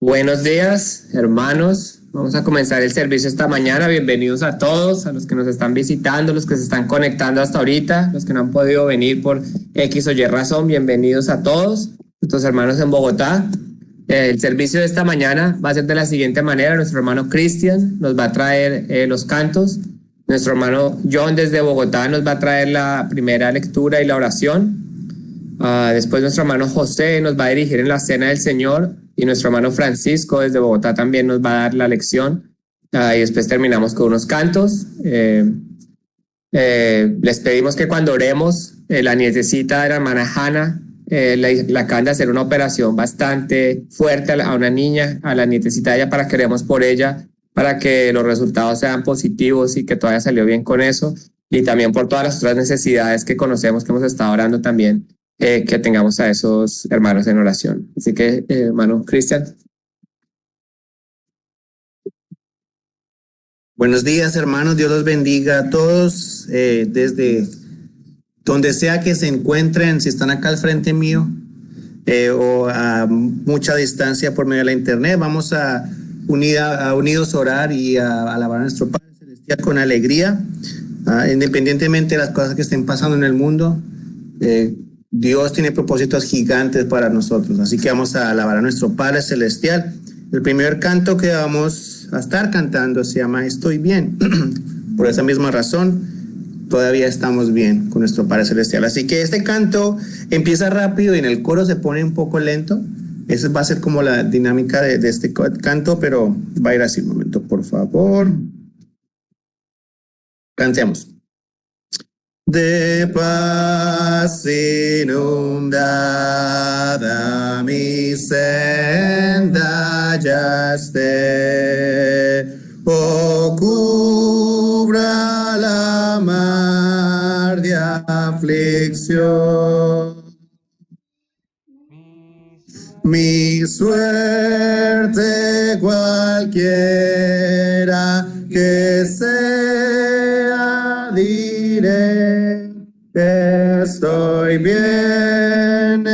Buenos días, hermanos. Vamos a comenzar el servicio esta mañana. Bienvenidos a todos, a los que nos están visitando, los que se están conectando hasta ahorita, los que no han podido venir por X o Y razón. Bienvenidos a todos, nuestros hermanos en Bogotá. El servicio de esta mañana va a ser de la siguiente manera. Nuestro hermano Cristian nos va a traer los cantos. Nuestro hermano John desde Bogotá nos va a traer la primera lectura y la oración. Después nuestro hermano José nos va a dirigir en la cena del Señor y nuestro hermano Francisco desde Bogotá también nos va a dar la lección. Y después terminamos con unos cantos. Les pedimos que cuando oremos, la nietecita de la hermana Hannah, la acaban de hacer una operación bastante fuerte a una niña, a la nietecita de ella, para que oremos por ella, para que los resultados sean positivos y que todo haya salido bien con eso. Y también por todas las otras necesidades que conocemos, que hemos estado orando también, que tengamos a esos hermanos en oración. Así que, hermano Cristian. Buenos días, hermanos. Dios los bendiga a todos, desde donde sea que se encuentren, si están acá al frente mío o a mucha distancia por medio de la internet. Vamos a unidos orar y a alabar a nuestro Padre Celestial con alegría, independientemente de las cosas que estén pasando en el mundo. Dios tiene propósitos gigantes para nosotros, así que vamos a alabar a nuestro Padre Celestial. El primer canto que vamos a estar cantando se llama Estoy bien. Por esa misma razón, todavía estamos bien con nuestro Padre Celestial. Así que este canto empieza rápido y en el coro se pone un poco lento. Esa va a ser como la dinámica de este canto, pero va a ir así. Un momento, por favor. Cantemos. De paz inundada mi senda ya esté, cubra la mar de aflicción. Mi suerte cualquiera que sea, diré, estoy bien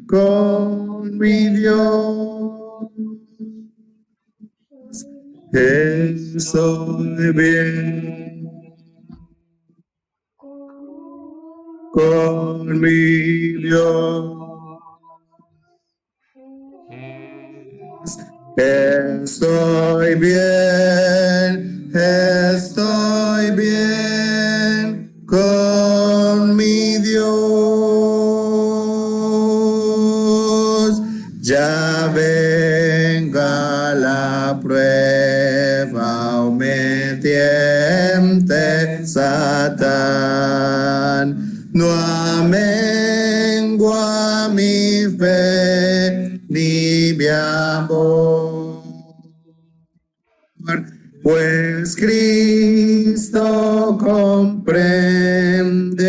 con mi Dios. Estoy bien con mi Dios. Estoy bien con mi Dios. Ya venga la prueba o me tiente Satán, no amengua mi fe ni mi amor, pues Cristo comprende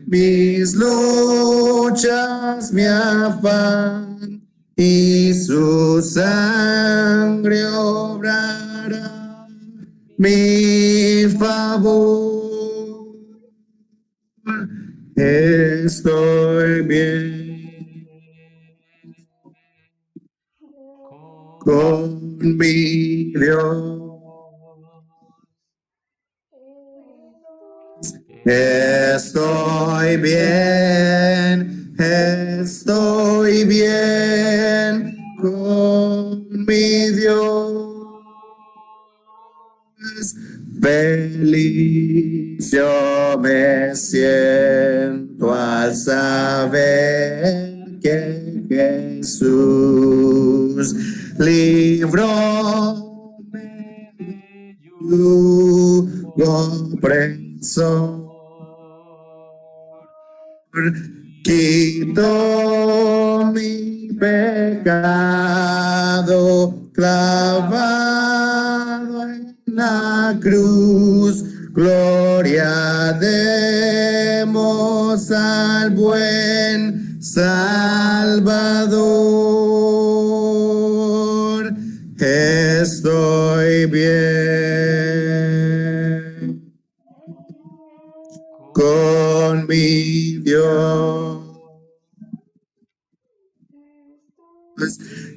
mis luchas, mi afán, y su sangre obrará mi favor. Estoy bien con mi Dios. Estoy bien con mi Dios. Feliz yo me siento al saber que Jesús libró de yugo opresor, quitó mi pecado clavado en la cruz. Gloria demos al buen Salvador. Estoy bien con mi Dios.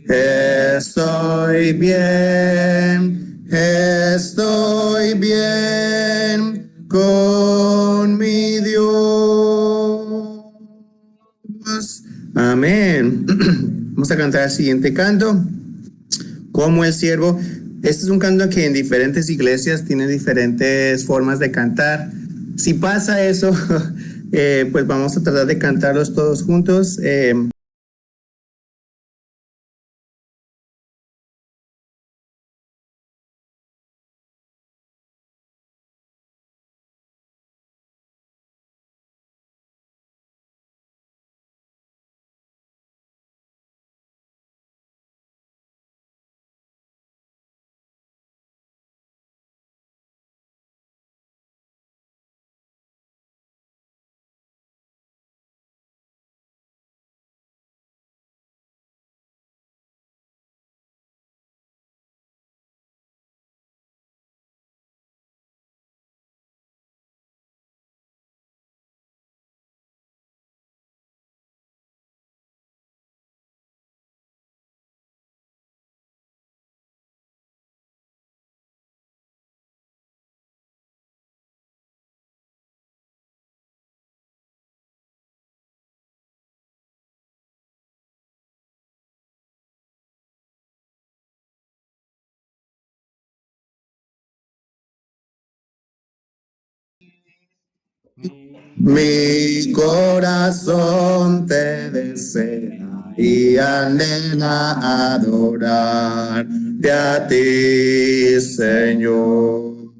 Estoy bien con mi Dios. Amén. Vamos a cantar el siguiente canto, como el siervo. Este es un canto que en diferentes iglesias tiene diferentes formas de cantar. Si pasa eso, pues vamos a tratar de cantarlos todos juntos. Mi corazón te desea y anhela adorarte a ti, Señor.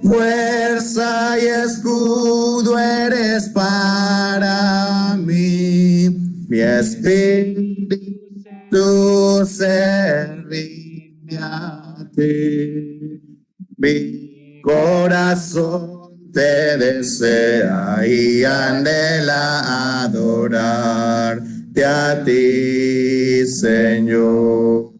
Fuerza y escudo eres para mí, mi espíritu se rinde a ti. Mi corazón te desea y anhela adorarte a ti, Señor.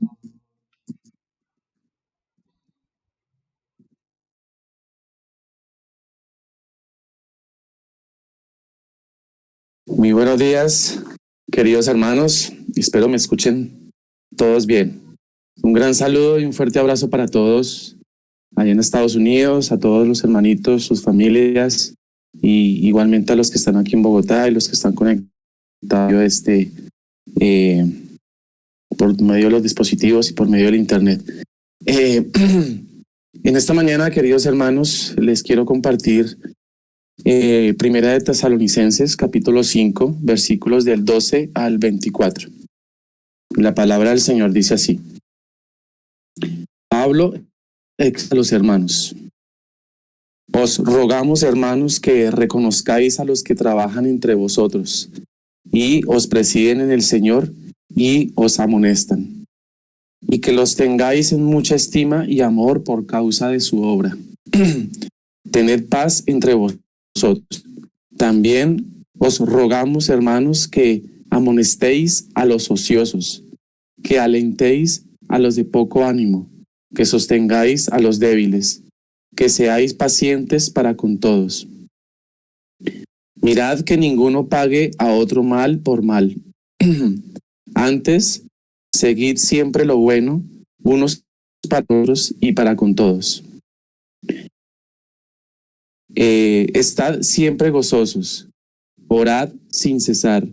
Muy buenos días, queridos hermanos. Espero me escuchen todos bien. Un gran saludo y un fuerte abrazo para todos allá en Estados Unidos, a todos los hermanitos, sus familias, y igualmente a los que están aquí en Bogotá y los que están conectados por medio de los dispositivos y por medio del internet. En esta mañana, queridos hermanos, les quiero compartir Primera de Tesalonicenses, capítulo 5, versículos del 12 al 24. La palabra del Señor dice así: Pablo a los hermanos. Os rogamos, hermanos, que reconozcáis a los que trabajan entre vosotros y os presiden en el Señor y os amonestan, y que los tengáis en mucha estima y amor por causa de su obra. Tened paz entre vosotros. También os rogamos, hermanos, que amonestéis a los ociosos, que alentéis a los de poco ánimo, que sostengáis a los débiles, que seáis pacientes para con todos. Mirad que ninguno pague a otro mal por mal. Antes, seguid siempre lo bueno, unos para otros y para con todos. Estad siempre gozosos, orad sin cesar,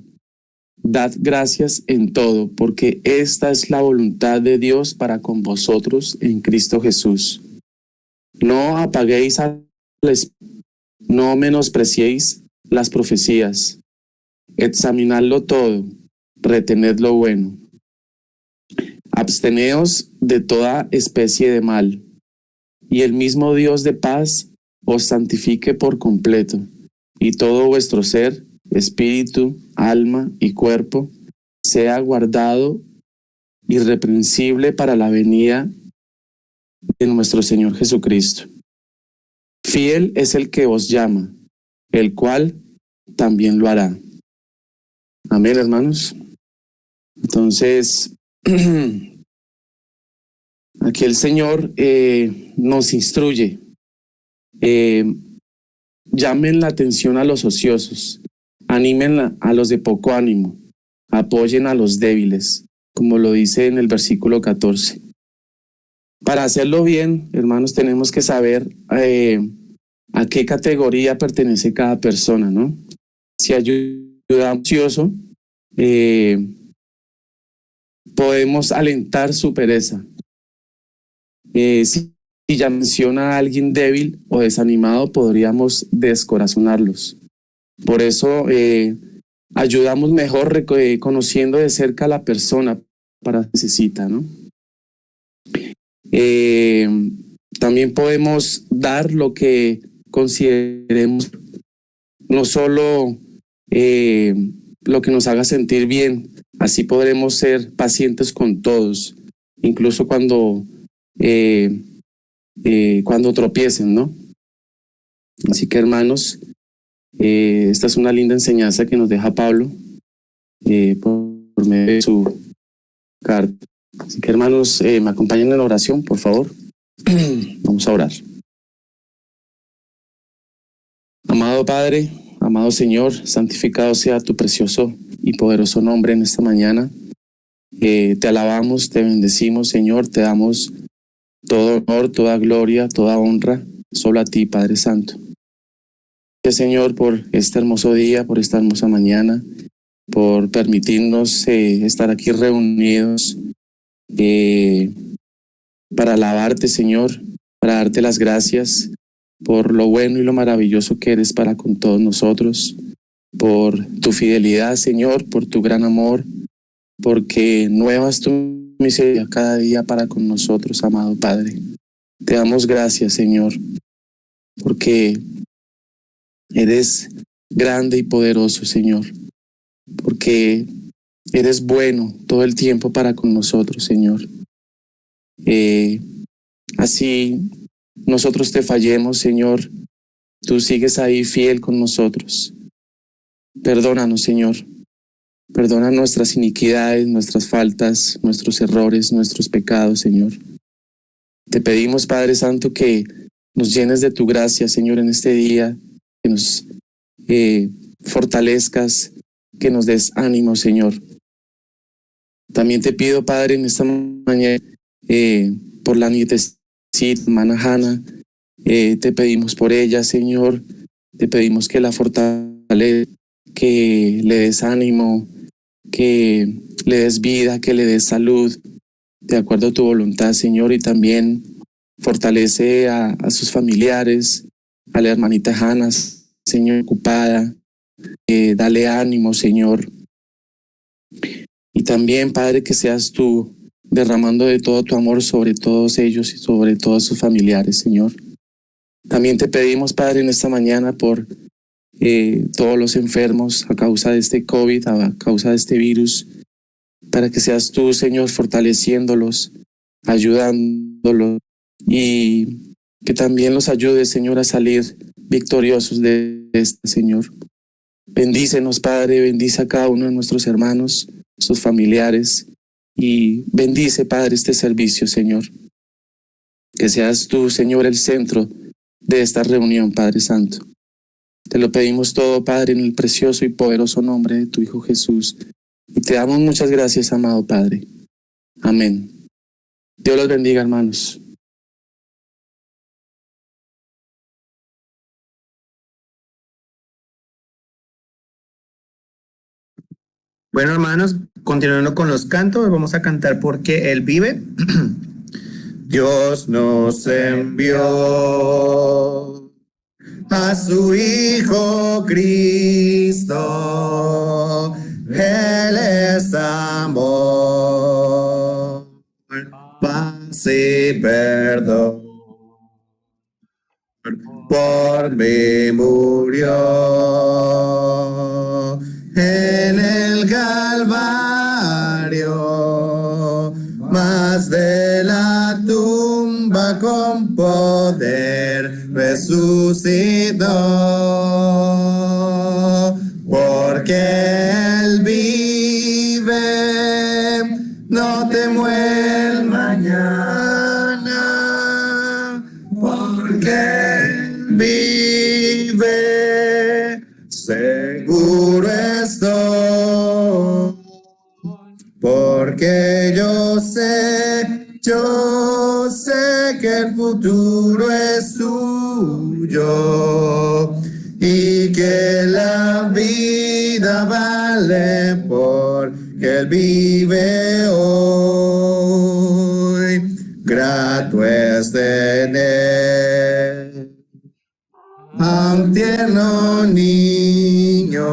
dad gracias en todo, porque esta es la voluntad de Dios para con vosotros en Cristo Jesús. No apaguéis no menospreciéis las profecías, examinadlo todo, retened lo bueno. Absteneos de toda especie de mal, y el mismo Dios de paz os santifique por completo, y todo vuestro ser, espíritu, alma y cuerpo, sea guardado irreprensible para la venida de nuestro Señor Jesucristo. Fiel es el que os llama, el cual también lo hará. Amén, hermanos. Entonces, aquí el Señor nos instruye. Llamen la atención a los ociosos, animen a los de poco ánimo, apoyen a los débiles, como lo dice en el versículo 14. Para hacerlo bien, hermanos, tenemos que saber a qué categoría pertenece cada persona, ¿no? Si ayuda ansioso, podemos alentar su pereza. Si ya menciona a alguien débil o desanimado, podríamos descorazonarlos. Por eso ayudamos mejor conociendo de cerca a la persona para lo que necesita, ¿no? También podemos dar lo que consideremos, no solo lo que nos haga sentir bien. Así podremos ser pacientes con todos, incluso cuando tropiecen, ¿no? Así que, hermanos, esta es una linda enseñanza que nos deja Pablo por medio de su carta. Así que, hermanos, me acompañan en la oración, por favor. Vamos a orar. Amado Padre, amado Señor, santificado sea tu precioso y poderoso nombre en esta mañana. Te alabamos, te bendecimos, Señor, te damos todo honor, toda gloria, toda honra, solo a ti, Padre Santo. Gracias, Señor, por este hermoso día, por esta hermosa mañana, por permitirnos estar aquí reunidos para alabarte, Señor, para darte las gracias por lo bueno y lo maravilloso que eres para con todos nosotros, por tu fidelidad, Señor, por tu gran amor, porque nueva es tu misericordia cada día para con nosotros, amado Padre. Te damos gracias, Señor, porque eres grande y poderoso, Señor, porque eres bueno todo el tiempo para con nosotros, Señor. Así nosotros te fallemos, Señor, tú sigues ahí fiel con nosotros. Perdónanos, Señor. Perdona nuestras iniquidades, nuestras faltas, nuestros errores, nuestros pecados, Señor. Te pedimos, Padre Santo, que nos llenes de tu gracia, Señor, en este día, que nos fortalezcas, que nos des ánimo, Señor. También te pido, Padre, en esta mañana, por la nietecita, hermana Hanna, te pedimos por ella, Señor, te pedimos que la fortalezcas, que le des ánimo, que le des vida, que le des salud, de acuerdo a tu voluntad, Señor, y también fortalece a sus familiares, a la hermanita Hanna, Señor, ocupada, dale ánimo, Señor. Y también, Padre, que seas tú derramando de todo tu amor sobre todos ellos y sobre todos sus familiares, Señor. También te pedimos, Padre, en esta mañana por todos los enfermos a causa de este COVID, a causa de este virus, para que seas tú, Señor, fortaleciéndolos, ayudándolos y que también los ayudes, Señor, a salir victoriosos de este, Señor. Bendícenos, Padre, bendice a cada uno de nuestros hermanos, sus familiares, y bendice, Padre, este servicio, Señor. Que seas tú, Señor, el centro de esta reunión, Padre Santo. Te lo pedimos todo, Padre, en el precioso y poderoso nombre de tu Hijo Jesús. Y te damos muchas gracias, amado Padre. Amén. Dios los bendiga, hermanos. Bueno, hermanos, continuando con los cantos, vamos a cantar Porque Él vive. Dios nos envió a su Hijo Cristo, Él es amor, paz y perdón. Por mí murió en el Calvario, mas de la tumba con poder resucitó. Porque Él vive, no temo el mañana, porque Él vive, seguro estoy. porque yo sé que el futuro es suyo y que la vida vale porque Él vive hoy. Grato es tener a un tierno niño,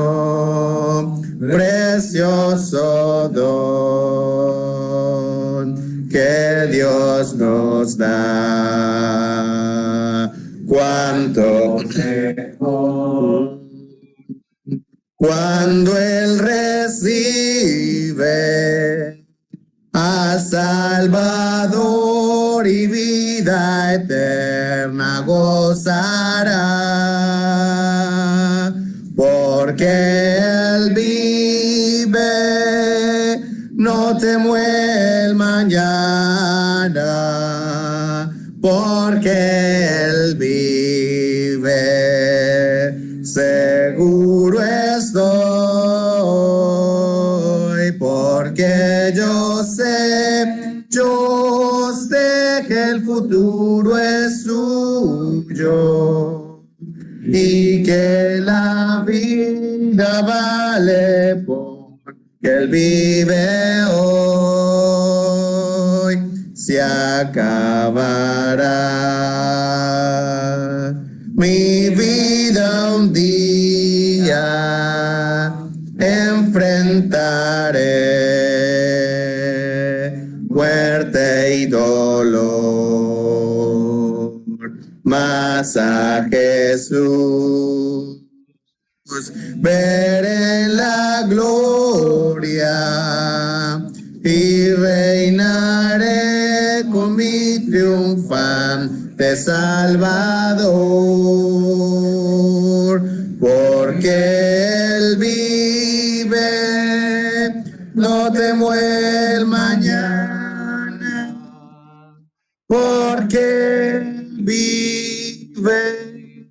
precioso don que Dios nos da. Cuánto mejor cuando Él recibe al Salvador y vida eterna gozará, porque Él vive, no temo el mañana, porque Él vive, seguro estoy, porque yo sé que el futuro es suyo y que la vida vale porque Él vive hoy. Se acabará mi vida un día, enfrentaré muerte y dolor, mas a Jesús veré la gloria y reinaré con mi triunfante Salvador, porque Él vive, no temo el mañana, porque Él vive,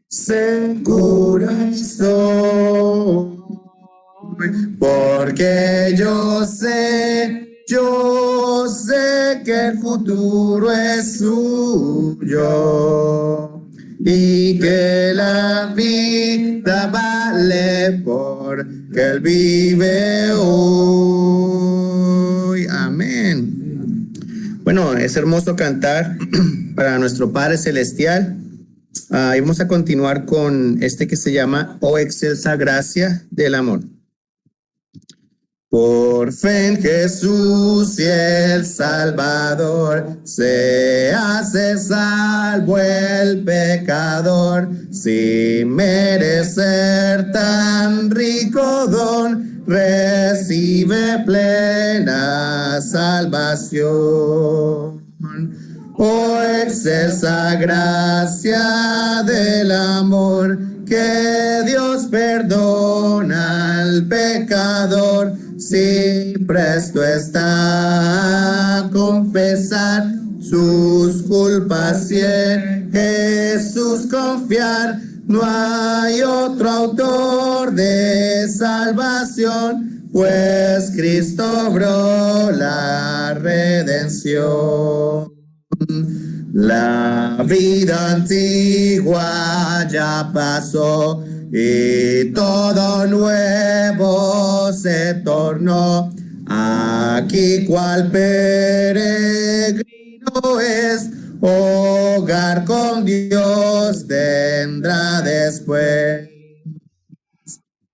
seguro estoy, porque yo sé que el futuro es suyo y que la vida vale porque Él vive hoy. Amén. Bueno, es hermoso cantar para nuestro Padre Celestial. Y vamos a continuar con este que se llama Oh excelsa gracia del amor. Por fe en Jesús y el Salvador, se hace salvo el pecador, sin merecer tan rico don, recibe plena salvación. Oh excelsa gracia del amor, que Dios perdona al pecador, si presto está a confesar sus culpas y en Jesús confiar. No hay otro autor de salvación, pues Cristo obró la redención. La vida antigua ya pasó y todo nuevo se tornó. Aquí cual peregrino es, hogar con Dios tendrá después.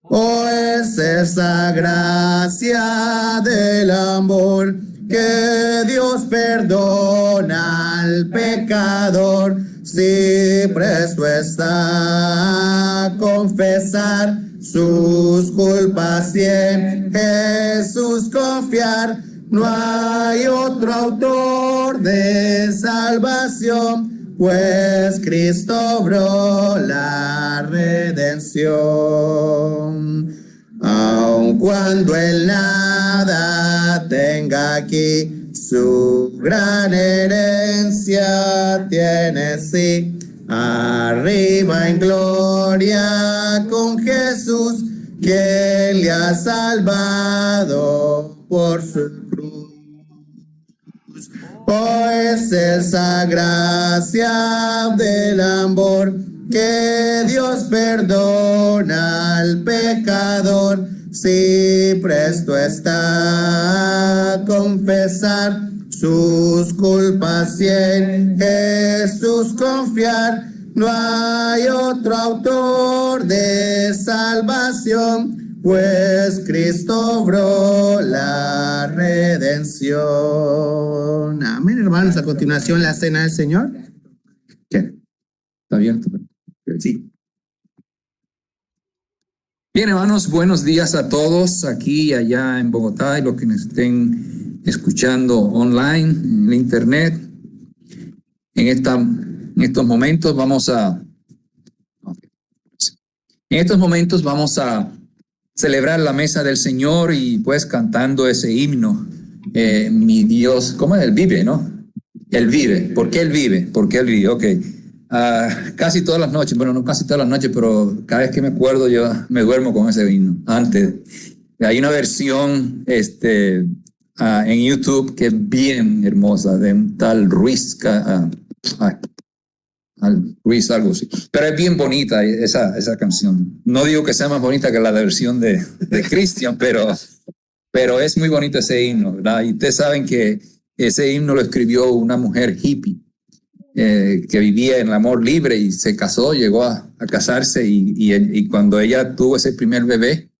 Oh, es esa gracia del amor, que Dios perdona al pecador, si presto está a confesar sus culpas y en Jesús confiar. No hay otro autor de salvación, pues Cristo obró la redención. Aun cuando Él nada tenga aquí, su gran herencia tiene sí. Arriba en gloria con Jesús, quien le ha salvado. por su cruz. Pues esa gracia del amor que Dios perdona al pecador, si presto está a confesar sus culpas y en Jesús confiar. No hay otro autor de salvación, pues Cristo obró la redención. Amén, hermanos. A continuación, la cena del Señor. ¿Qué? ¿Está abierto? Sí. Bien, hermanos, buenos días a todos aquí y allá en Bogotá y los que nos estén escuchando online, en la internet. En estos momentos vamos a celebrar la mesa del Señor y pues cantando ese himno. Mi Dios, ¿cómo es? Él vive, ¿no? Él vive. ¿Por qué Él vive? Porque Él vive, ok. Casi todas las noches, bueno, no casi todas las noches, pero cada vez que me acuerdo yo me duermo con ese himno. Antes, hay una versión en YouTube que es bien hermosa, de un tal Ruiz, Ruiz, algo así. Pero es bien bonita esa canción. No digo que sea más bonita que la versión de Christian, pero es muy bonito ese himno, ¿verdad? Y ustedes saben que ese himno lo escribió una mujer hippie que vivía en el amor libre y se casó, llegó a casarse y cuando ella tuvo ese primer bebé,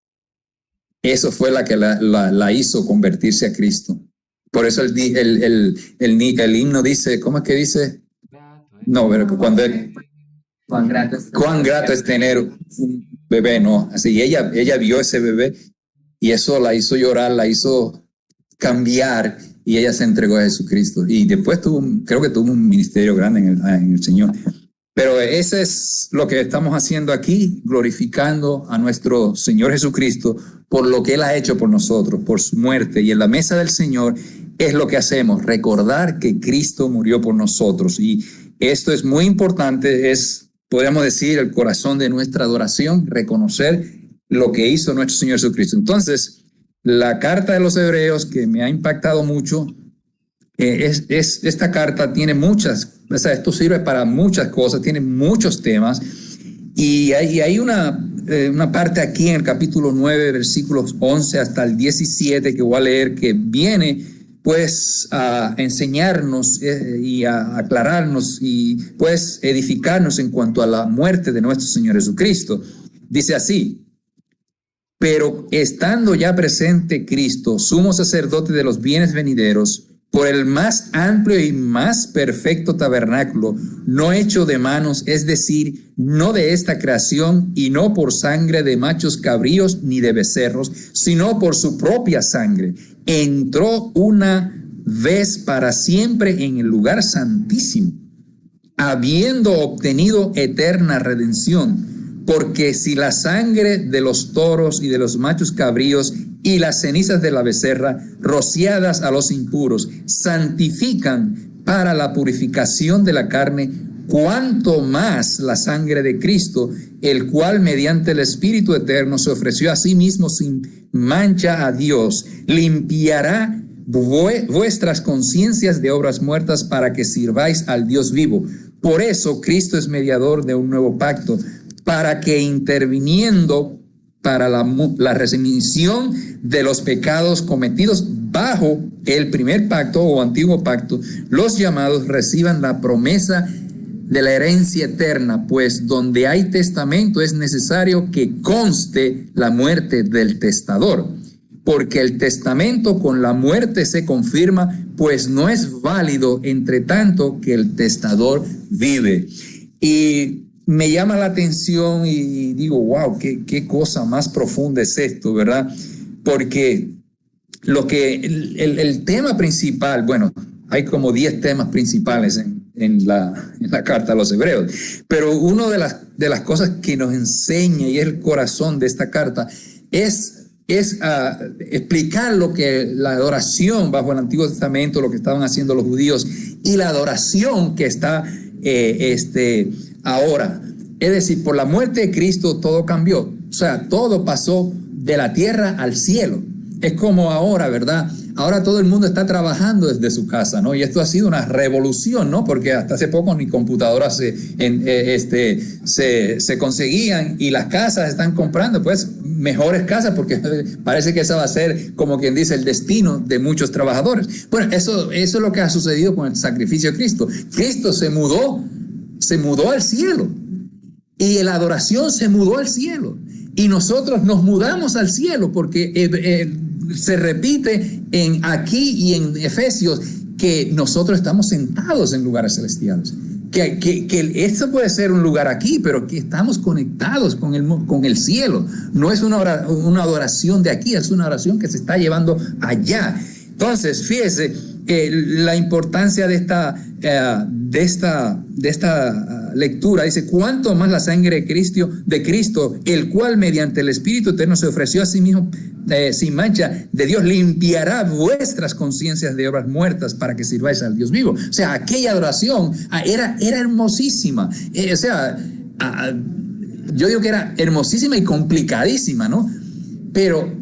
eso fue la que la hizo convertirse a Cristo. Por eso el himno dice, ¿cómo es que dice? No, pero cuando cuán grato es tener un bebé, ¿no? Así ella vio ese bebé y eso la hizo llorar, la hizo cambiar y ella se entregó a Jesucristo. Y después creo que tuvo un ministerio grande en el Señor. Pero eso es lo que estamos haciendo aquí, glorificando a nuestro Señor Jesucristo por lo que Él ha hecho por nosotros, por su muerte. Y en la mesa del Señor es lo que hacemos, recordar que Cristo murió por nosotros. Y esto es muy importante, podríamos decir, el corazón de nuestra adoración, reconocer lo que hizo nuestro Señor Jesucristo. Entonces, la carta de los Hebreos, que me ha impactado mucho, esta carta tiene muchas, o sea, esto sirve para muchas cosas, tiene muchos temas, y hay una parte aquí en el capítulo 9, versículos 11 hasta el 17, que voy a leer, que viene pues a enseñarnos y a aclararnos y pues edificarnos en cuanto a la muerte de nuestro Señor Jesucristo. Dice así: pero estando ya presente Cristo, sumo sacerdote de los bienes venideros, por el más amplio y más perfecto tabernáculo, no hecho de manos, es decir, no de esta creación, y no por sangre de machos cabríos ni de becerros, sino por su propia sangre, entró una vez para siempre en el lugar santísimo, habiendo obtenido eterna redención. Porque si la sangre de los toros y de los machos cabríos y las cenizas de la becerra, rociadas a los impuros, santifican para la purificación de la carne, cuanto más la sangre de Cristo, el cual mediante el Espíritu eterno se ofreció a sí mismo sin mancha a Dios, limpiará vuestras conciencias de obras muertas para que sirváis al Dios vivo. Por eso Cristo es mediador de un nuevo pacto, para que interviniendo para la remisión de los pecados cometidos bajo el primer pacto o antiguo pacto, los llamados reciban la promesa de la herencia eterna, pues donde hay testamento es necesario que conste la muerte del testador, porque el testamento con la muerte se confirma, pues no es válido entre tanto que el testador vive. Y me llama la atención y digo, wow, qué cosa más profunda es esto, ¿verdad? Porque el tema principal, bueno, hay como 10 temas principales en la carta a los Hebreos, pero una de las cosas que nos enseña y es el corazón de esta carta es explicar lo que la adoración bajo el Antiguo Testamento, lo que estaban haciendo los judíos y la adoración que está ahora. Es decir, por la muerte de Cristo todo cambió. O sea, todo pasó de la tierra al cielo. Es como ahora, ¿verdad? Ahora todo el mundo está trabajando desde su casa, ¿no? Y esto ha sido una revolución, ¿no? Porque hasta hace poco ni computadoras se conseguían, y las casas están comprando, pues, mejores casas, porque parece que esa va a ser, como quien dice, el destino de muchos trabajadores. Bueno, eso es lo que ha sucedido con el sacrificio de Cristo. Cristo se mudó al cielo, y la adoración se mudó al cielo, y nosotros nos mudamos al cielo, porque se repite aquí y en Efesios que nosotros estamos sentados en lugares celestiales. Que esto puede ser un lugar aquí, pero que estamos conectados con el cielo. No es una adoración de aquí, es una oración que se está llevando allá. Entonces, fíjese la importancia de esta lectura. Dice: cuánto más la sangre de Cristo, el cual mediante el Espíritu Eterno se ofreció a sí mismo sin mancha de Dios, limpiará vuestras conciencias de obras muertas para que sirváis al Dios vivo. O sea, aquella adoración era hermosísima. Yo digo que era hermosísima y complicadísima, ¿no? Pero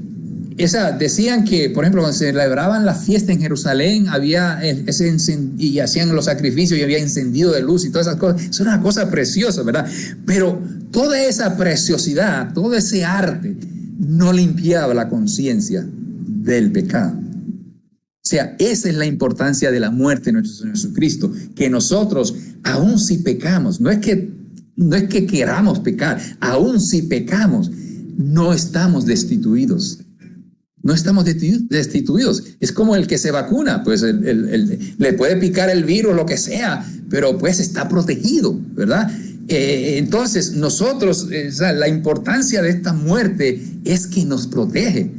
decían que, por ejemplo, cuando se celebraban la fiesta en Jerusalén, había y hacían los sacrificios y había encendido de luz y todas esas cosas. Eso era una cosa preciosa, ¿verdad? Pero toda esa preciosidad, todo ese arte, no limpiaba la conciencia del pecado. O sea, esa es la importancia de la muerte de nuestro Señor Jesucristo, que nosotros, aun si pecamos, no es que queramos pecar, aun si pecamos, no estamos destituidos. No estamos destituidos. Es como el que se vacuna, pues le puede picar el virus, lo que sea, pero pues está protegido, ¿verdad? Entonces nosotros, la importancia de esta muerte es que nos protege.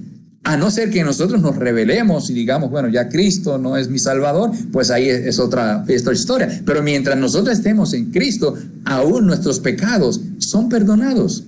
A no ser que nosotros nos rebelemos y digamos, bueno, ya Cristo no es mi Salvador, pues ahí es otra historia. Pero mientras nosotros estemos en Cristo, aún nuestros pecados son perdonados.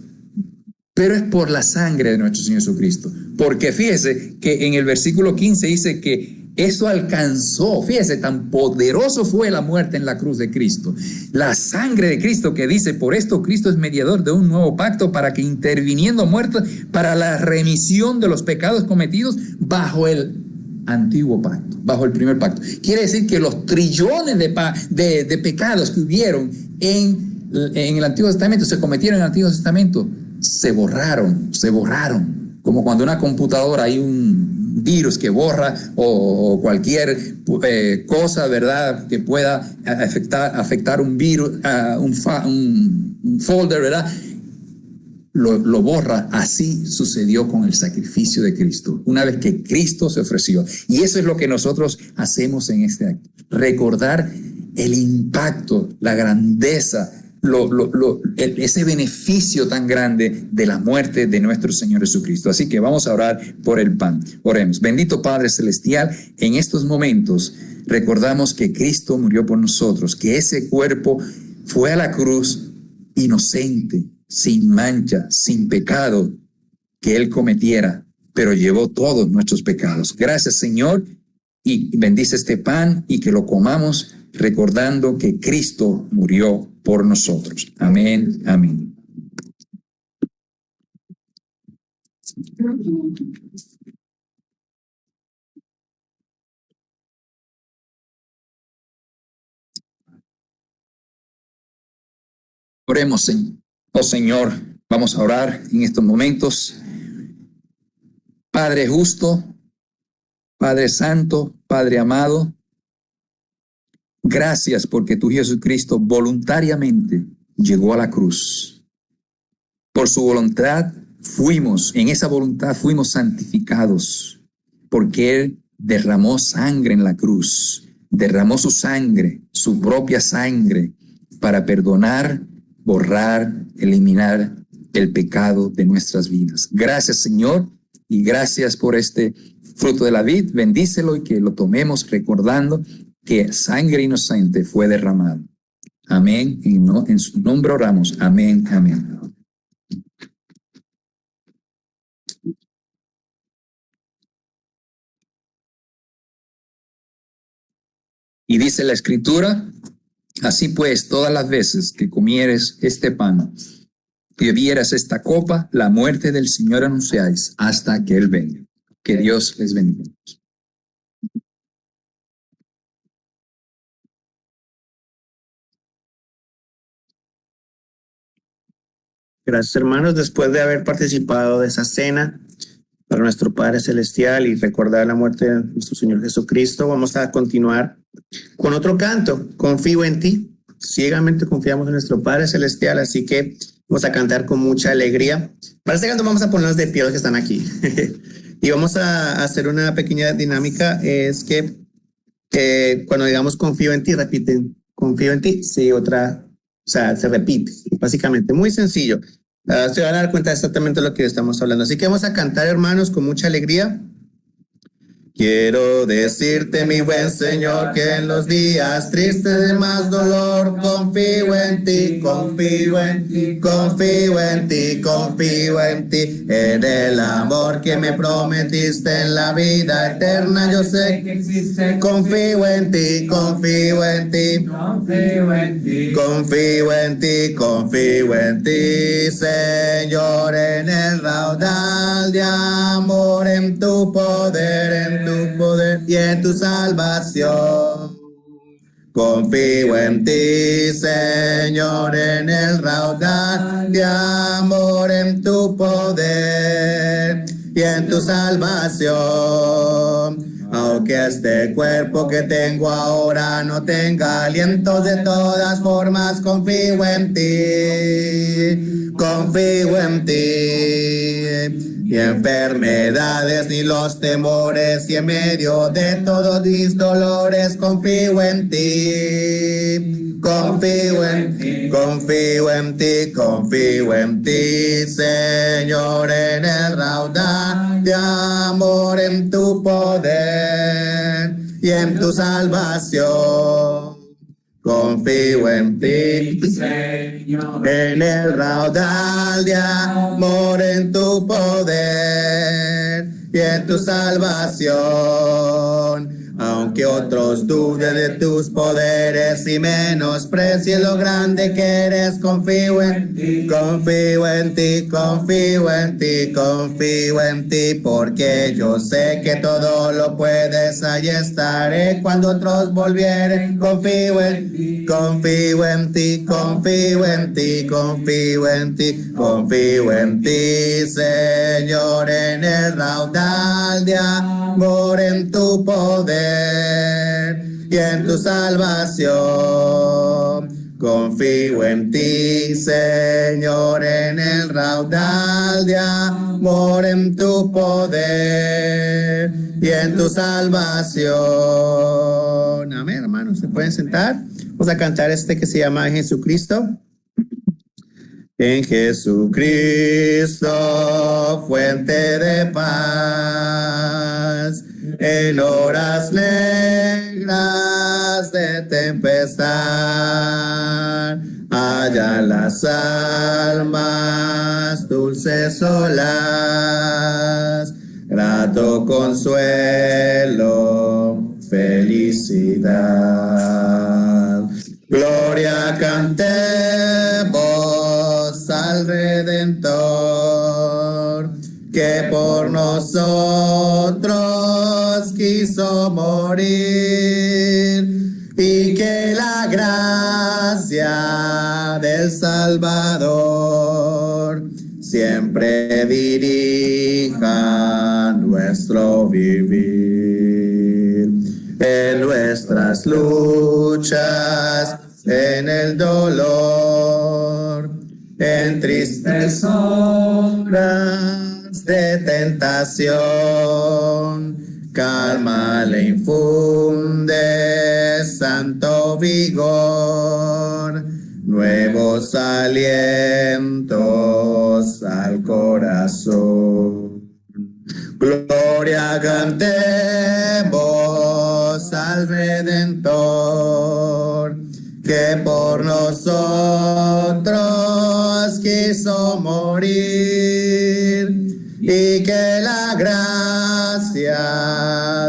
Pero es por la sangre de nuestro Señor Jesucristo. Porque fíjese que en el versículo 15 dice que eso alcanzó, fíjese, tan poderoso fue la muerte en la cruz de Cristo. La sangre de Cristo, que dice: por esto Cristo es mediador de un nuevo pacto, para que interviniendo muerto para la remisión de los pecados cometidos bajo el antiguo pacto, bajo el primer pacto. Quiere decir que los trillones de pecados que hubieron en el Antiguo Testamento, se cometieron en el Antiguo Testamento, se borraron. Como cuando en una computadora hay un virus que borra, o cualquier cosa, ¿verdad?, que pueda afectar un virus, un folder, ¿verdad?, lo borra. Así sucedió con el sacrificio de Cristo, una vez que Cristo se ofreció. Y eso es lo que nosotros hacemos en este acto: recordar el impacto, la grandeza, ese beneficio tan grande de la muerte de nuestro Señor Jesucristo. Así que vamos a orar por el pan. Oremos. Bendito Padre Celestial, en estos momentos recordamos que Cristo murió por nosotros, que ese cuerpo fue a la cruz inocente, sin mancha, sin pecado que Él cometiera, pero llevó todos nuestros pecados. Gracias, Señor, y bendice este pan y que lo comamos recordando que Cristo murió por nosotros. Amén, amén. Oremos, oh Señor, vamos a orar en estos momentos. Padre justo, Padre santo, Padre amado, gracias porque tu Jesucristo voluntariamente llegó a la cruz. Por su voluntad en esa voluntad fuimos santificados, porque Él derramó sangre en la cruz, derramó su sangre, su propia sangre, para perdonar, borrar, eliminar el pecado de nuestras vidas. Gracias, Señor, y gracias por este fruto de la vid. Bendícelo y que lo tomemos recordando que sangre inocente fue derramada. Amén. En su nombre oramos. Amén. Amén. Y dice la Escritura: así pues, todas las veces que comieres este pan y bebieras esta copa, la muerte del Señor anunciáis hasta que Él venga. Que Dios les bendiga. Gracias, hermanos. Después de haber participado de esa cena para nuestro Padre Celestial y recordar la muerte de nuestro Señor Jesucristo, vamos a continuar con otro canto. Confío en ti. Ciegamente confiamos en nuestro Padre Celestial, así que vamos a cantar con mucha alegría. Para este canto vamos a ponernos de pie los que están aquí. Y vamos a hacer una pequeña dinámica. Es que cuando digamos confío en ti, repiten confío en ti. Sí, otra, o sea, se repite. Básicamente, muy sencillo. Se van a dar cuenta exactamente de lo que estamos hablando. Así que vamos a cantar, hermanos, con mucha alegría. Quiero decirte, mi buen Señor, que en los días tristes de más dolor confío en ti, confío en ti, confío en ti, confío en ti. En el amor que me prometiste en la vida eterna, yo sé que existe. Confío en ti, confío en ti, confío en ti, confío en ti, confío en ti, Señor, en el raudal de amor, en tu poder y en tu salvación. Confío en ti, Señor, en el raudal de amor, en tu poder y en tu salvación. Aunque este cuerpo que tengo ahora no tenga aliento, de todas formas confío en ti, confío en ti. Y enfermedades ni los temores, y en medio de todos mis dolores confío en ti, confío en ti, confío en ti, confío en ti, Señor, en el raudal de amor, en tu poder y en tu salvación. Confío en ti, Señor, en el raudal de amor, en tu poder y en tu salvación. Aunque otros duden de tus poderes y menosprecien lo grande que eres, confío en ti, confío en ti, confío en ti, confío en ti, porque yo sé que todo lo puedes, allí estaré cuando otros volvieren. Confío en ti, confío en ti, confío en ti, confío en ti, confío en ti, Señor, en el raudal de amor, en tu poder y en tu salvación. Confío en ti, Señor, en el raudal de amor, en tu poder y en tu salvación. Amén, hermanos, se pueden sentar. Vamos a cantar este que se llama Jesucristo. En Jesucristo, fuente de paz, en horas negras de tempestad, hallan las almas dulces olas, grato consuelo, felicidad. Gloria cantemos al Redentor, que por nosotros quiso morir, y que la gracia del Salvador siempre dirija nuestro vivir. En nuestras luchas, en el dolor, en tristes horas de tentación, calma le infunde santo vigor, nuevos alientos al corazón. Gloria cantemos al Redentor, que por nosotros quiso morir, y que la gracia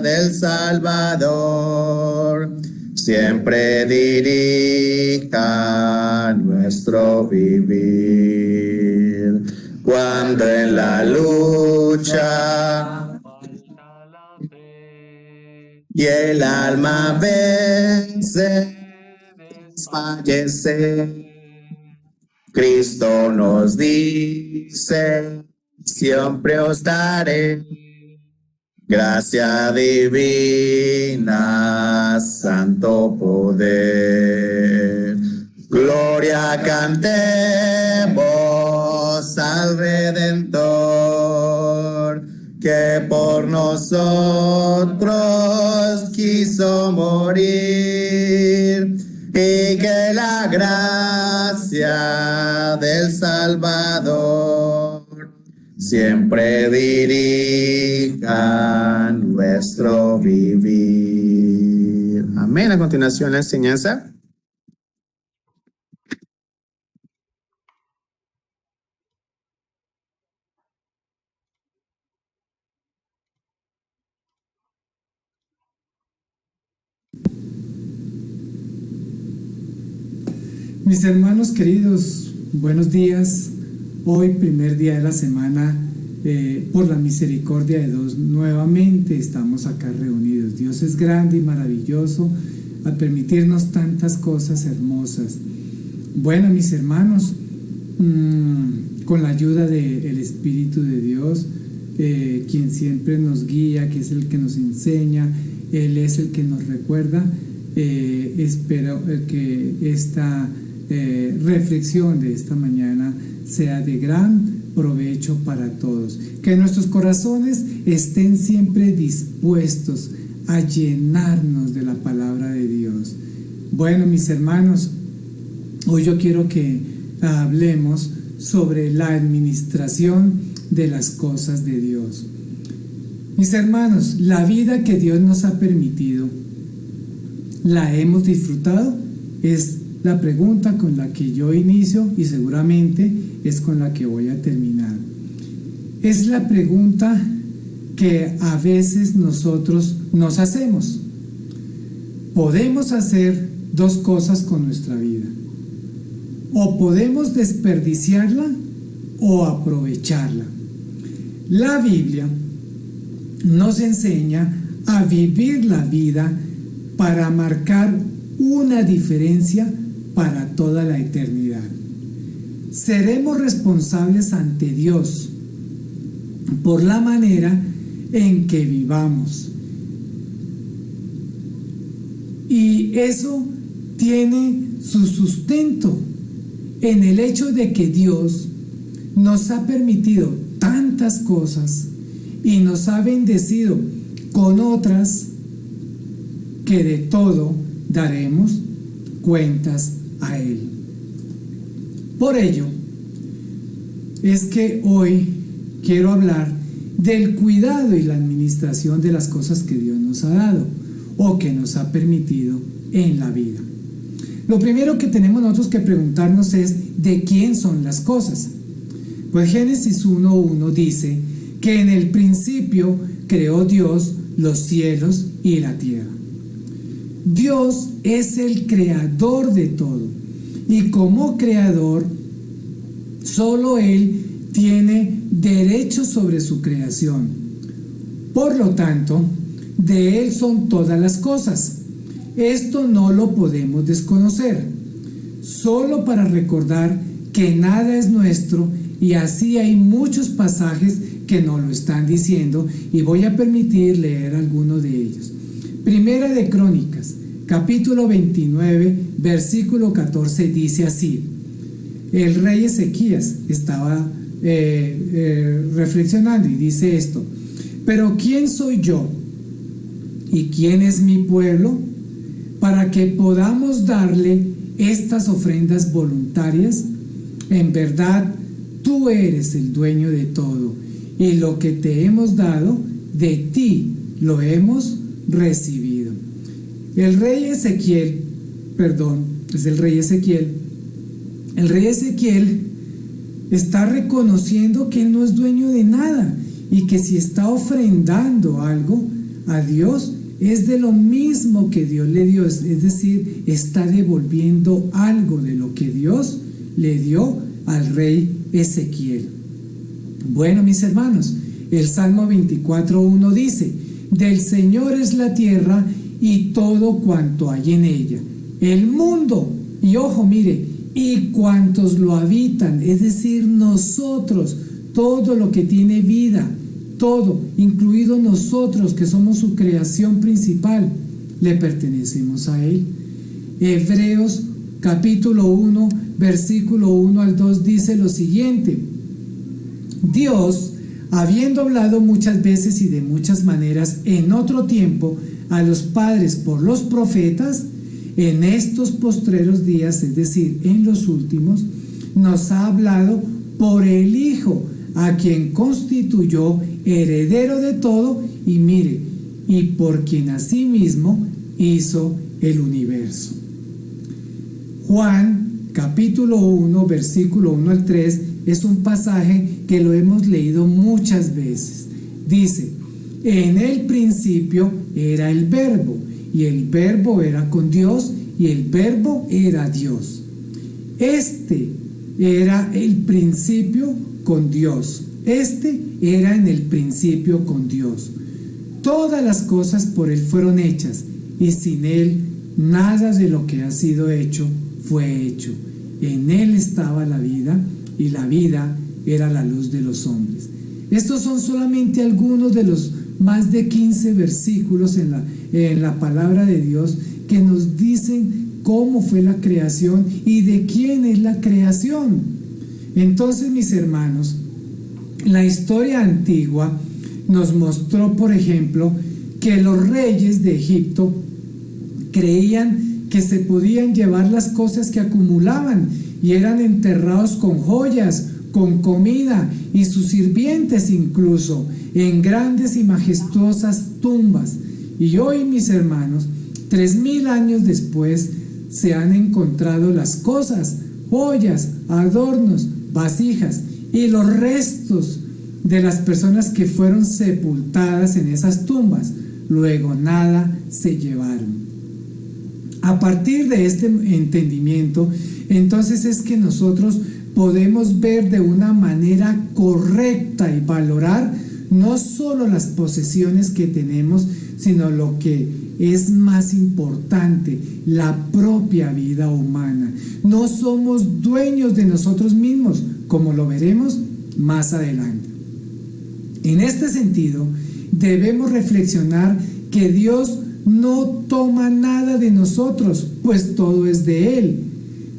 del Salvador siempre dirija nuestro vivir. Cuando en la lucha y el alma vence, desfallece. Cristo nos dice, siempre os daré gracia divina, santo poder. Gloria cantemos al Redentor, que por nosotros quiso morir, y que la gracia del Salvador siempre dirija nuestro vivir. Amén. A continuación, la enseñanza. Mis hermanos queridos, buenos días. Hoy, primer día de la semana, por la misericordia de Dios, nuevamente estamos acá reunidos. Dios es grande y maravilloso al permitirnos tantas cosas hermosas. Bueno, mis hermanos, con la ayuda del Espíritu de Dios, quien siempre nos guía, que es el que nos enseña, Él es el que nos recuerda. Espero que esta reflexión de esta mañana sea de gran provecho para todos, que nuestros corazones estén siempre dispuestos a llenarnos de la palabra de Dios. Bueno, mis hermanos, hoy yo quiero que hablemos sobre la administración de las cosas de Dios. Mis hermanos, la vida que Dios nos ha permitido, ¿la hemos disfrutado? Es la pregunta con la que yo inicio y seguramente es con la que voy a terminar. Es la pregunta que a veces nosotros nos hacemos. Podemos hacer dos cosas con nuestra vida. O podemos desperdiciarla o aprovecharla. La Biblia nos enseña a vivir la vida para marcar una diferencia para toda la eternidad. Seremos responsables ante Dios por la manera en que vivamos. Y eso tiene su sustento en el hecho de que Dios nos ha permitido tantas cosas y nos ha bendecido con otras, que de todo daremos cuentas a Él. Por ello es que hoy quiero hablar del cuidado y la administración de las cosas que Dios nos ha dado o que nos ha permitido en la vida. Lo primero que tenemos nosotros que preguntarnos es ¿de quién son las cosas? Pues Génesis 1:1 dice que en el principio creó Dios los cielos y la tierra. Dios es el creador de todo y como creador solo Él tiene derecho sobre su creación. Por lo tanto, de Él son todas las cosas. Esto no lo podemos desconocer, solo para recordar que nada es nuestro, y así hay muchos pasajes que nos lo están diciendo y voy a permitir leer algunos de ellos. Primera de Crónicas, capítulo 29, versículo 14 dice así. El rey Ezequías estaba reflexionando y dice esto: pero ¿quién soy yo y quién es mi pueblo para que podamos darle estas ofrendas voluntarias? En verdad, tú eres el dueño de todo, y lo que te hemos dado, de ti lo hemos recibido. El rey Ezequiel está reconociendo que él no es dueño de nada y que si está ofrendando algo a Dios es de lo mismo que Dios le dio, es decir, está devolviendo algo de lo que Dios le dio al rey Ezequiel. Bueno, mis hermanos, el Salmo 24:1 dice Del Señor es la tierra y todo cuanto hay en ella. El mundo, y ojo, mire, y cuantos lo habitan, es decir, nosotros, todo lo que tiene vida, todo, incluido nosotros que somos su creación principal, le pertenecemos a Él. Hebreos capítulo 1, versículo 1 al 2 dice lo siguiente: Dios, habiendo hablado muchas veces y de muchas maneras en otro tiempo a los padres por los profetas, en estos postreros días, es decir, en los últimos, nos ha hablado por el Hijo, a quien constituyó heredero de todo, y mire, y por quien asimismo hizo el universo. Juan capítulo 1, versículo 1 al 3, es un pasaje que lo hemos leído muchas veces. Dice: en el principio era el Verbo, y el Verbo era con Dios, y el Verbo era Dios. Este era el principio con Dios. Este era en el principio con Dios. Todas las cosas por Él fueron hechas, y sin Él nada de lo que ha sido hecho fue hecho. En Él estaba la vida, y la vida era la luz de los hombres. Estos son solamente algunos de los más de 15 versículos en la palabra de Dios que nos dicen cómo fue la creación y de quién es la creación. Entonces, mis hermanos, la historia antigua nos mostró, por ejemplo, que los reyes de Egipto creían que se podían llevar las cosas que acumulaban y eran enterrados con joyas, con comida y sus sirvientes incluso, en grandes y majestuosas tumbas. Y hoy, mis hermanos, 3000 años después, se han encontrado las cosas, joyas, adornos, vasijas y los restos de las personas que fueron sepultadas en esas tumbas. Luego nada se llevaron. A partir de este entendimiento, entonces es que nosotros podemos ver de una manera correcta y valorar no solo las posesiones que tenemos, sino lo que es más importante, la propia vida humana. No somos dueños de nosotros mismos, como lo veremos más adelante. En este sentido, debemos reflexionar que Dios no toma nada de nosotros, pues todo es de Él.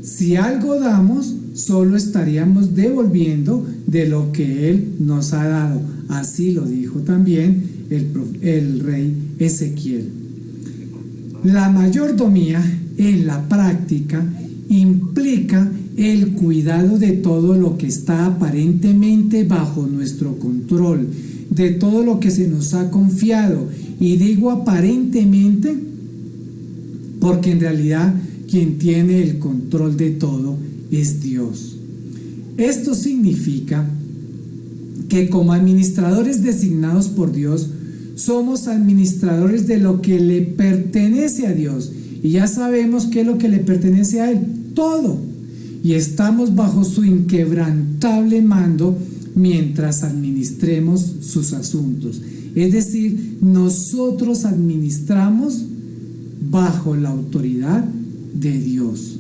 Si algo damos, solo estaríamos devolviendo de lo que Él nos ha dado. Así lo dijo también el rey Ezequiel. La mayordomía en la práctica implica el cuidado de todo lo que está aparentemente bajo nuestro control, de todo lo que se nos ha confiado. Y digo aparentemente porque en realidad quien tiene el control de todo es Dios. Esto significa que como administradores designados por Dios, somos administradores de lo que le pertenece a Dios. Y ya sabemos qué es lo que le pertenece a Él, todo. Y estamos bajo su inquebrantable mando mientras administremos sus asuntos. Es decir, nosotros administramos bajo la autoridad de Dios.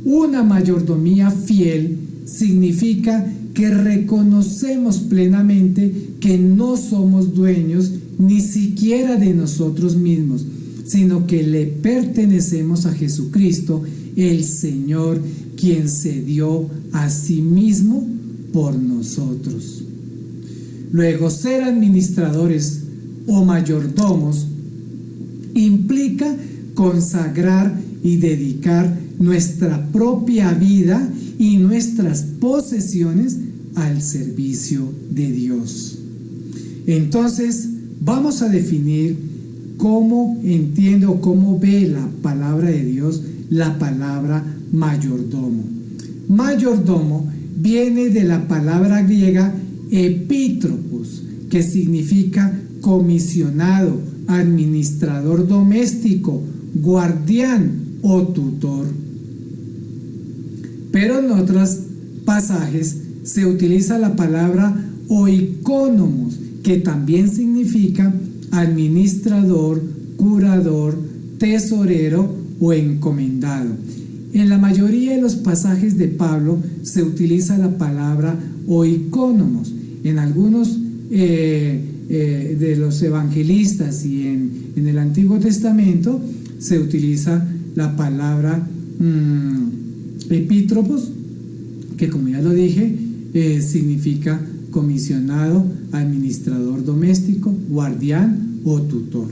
Una mayordomía fiel significa que reconocemos plenamente que no somos dueños ni siquiera de nosotros mismos, sino que le pertenecemos a Jesucristo, el Señor, quien se dio a sí mismo por nosotros. Luego, ser administradores o mayordomos implica consagrar y dedicar nuestra propia vida y nuestras posesiones al servicio de Dios. Entonces, vamos a definir cómo entiende o cómo ve la palabra de Dios la palabra mayordomo. Mayordomo viene de la palabra griega epítropos, que significa comisionado, administrador doméstico, guardián o tutor. Pero en otros pasajes se utiliza la palabra oikónomos, que también significa administrador, curador, tesorero o encomendado. En la mayoría de los pasajes de Pablo se utiliza la palabra oikónomos. En algunos de los evangelistas y en el Antiguo Testamento se utiliza la palabra epítropos, que como ya lo dije, significa comisionado, administrador doméstico, guardián o tutor.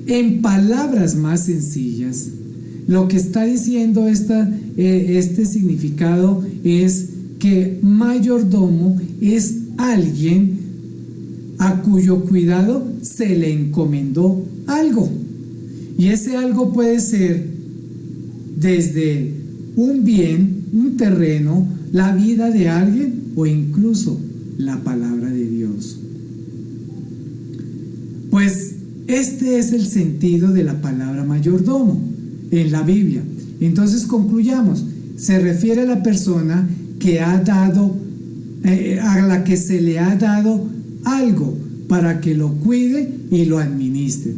En palabras más sencillas, lo que está diciendo este significado es que mayordomo es alguien a cuyo cuidado se le encomendó algo. Y ese algo puede ser desde un bien, un terreno, la vida de alguien o incluso la palabra de Dios. Pues este es el sentido de la palabra mayordomo en la Biblia. Entonces concluyamos, se refiere a la persona que ha dado, a la que se le ha dado algo para que lo cuide y lo administre.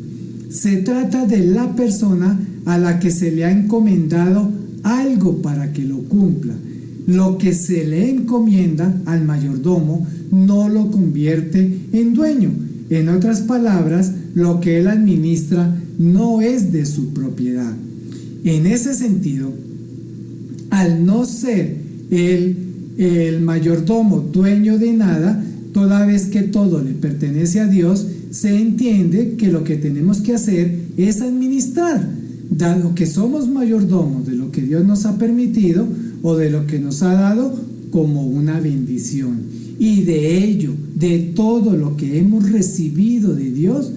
Se trata de la persona a la que se le ha encomendado algo para que lo cumpla. Lo que se le encomienda al mayordomo no lo convierte en dueño. En otras palabras, lo que él administra no es de su propiedad. En ese sentido, al no ser el mayordomo dueño de nada, toda vez que todo le pertenece a Dios, se entiende que lo que tenemos que hacer es administrar, dado que somos mayordomos de lo que Dios nos ha permitido o de lo que nos ha dado como una bendición. Y de ello, de todo lo que hemos recibido de Dios,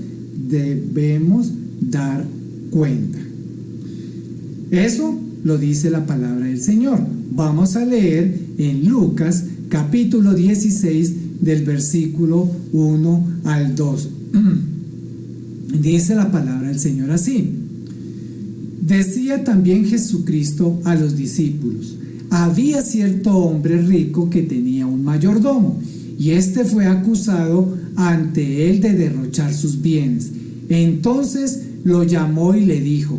debemos dar cuenta. Eso lo dice la palabra del Señor. Vamos a leer en Lucas capítulo 16 del versículo 1 al 2. Dice la palabra del Señor así: decía también Jesucristo a los discípulos: había cierto hombre rico que tenía un mayordomo, y éste fue acusado ante él de derrochar sus bienes. Entonces lo llamó y le dijo: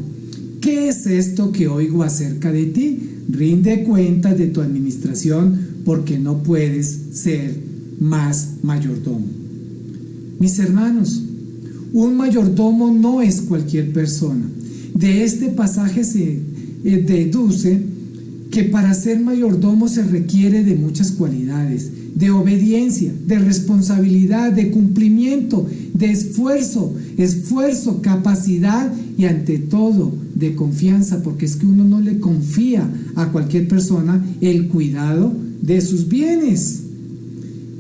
¿qué es esto que oigo acerca de ti? Rinde cuentas de tu administración, porque no puedes ser más mayordomo. Mis hermanos, un mayordomo no es cualquier persona. De este pasaje se deduce que para ser mayordomo se requiere de muchas cualidades: de obediencia, de responsabilidad, de cumplimiento, de esfuerzo, capacidad y ante todo de confianza, porque es que uno no le confía a cualquier persona el cuidado de sus bienes.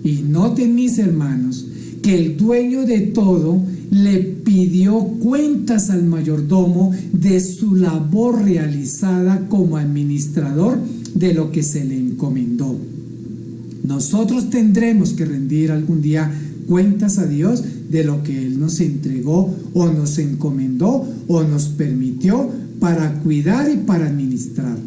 Y noten, mis hermanos, que el dueño de todo le pidió cuentas al mayordomo de su labor realizada como administrador de lo que se le encomendó. Nosotros tendremos que rendir algún día cuentas a Dios de lo que Él nos entregó o nos encomendó o nos permitió para cuidar y para administrar.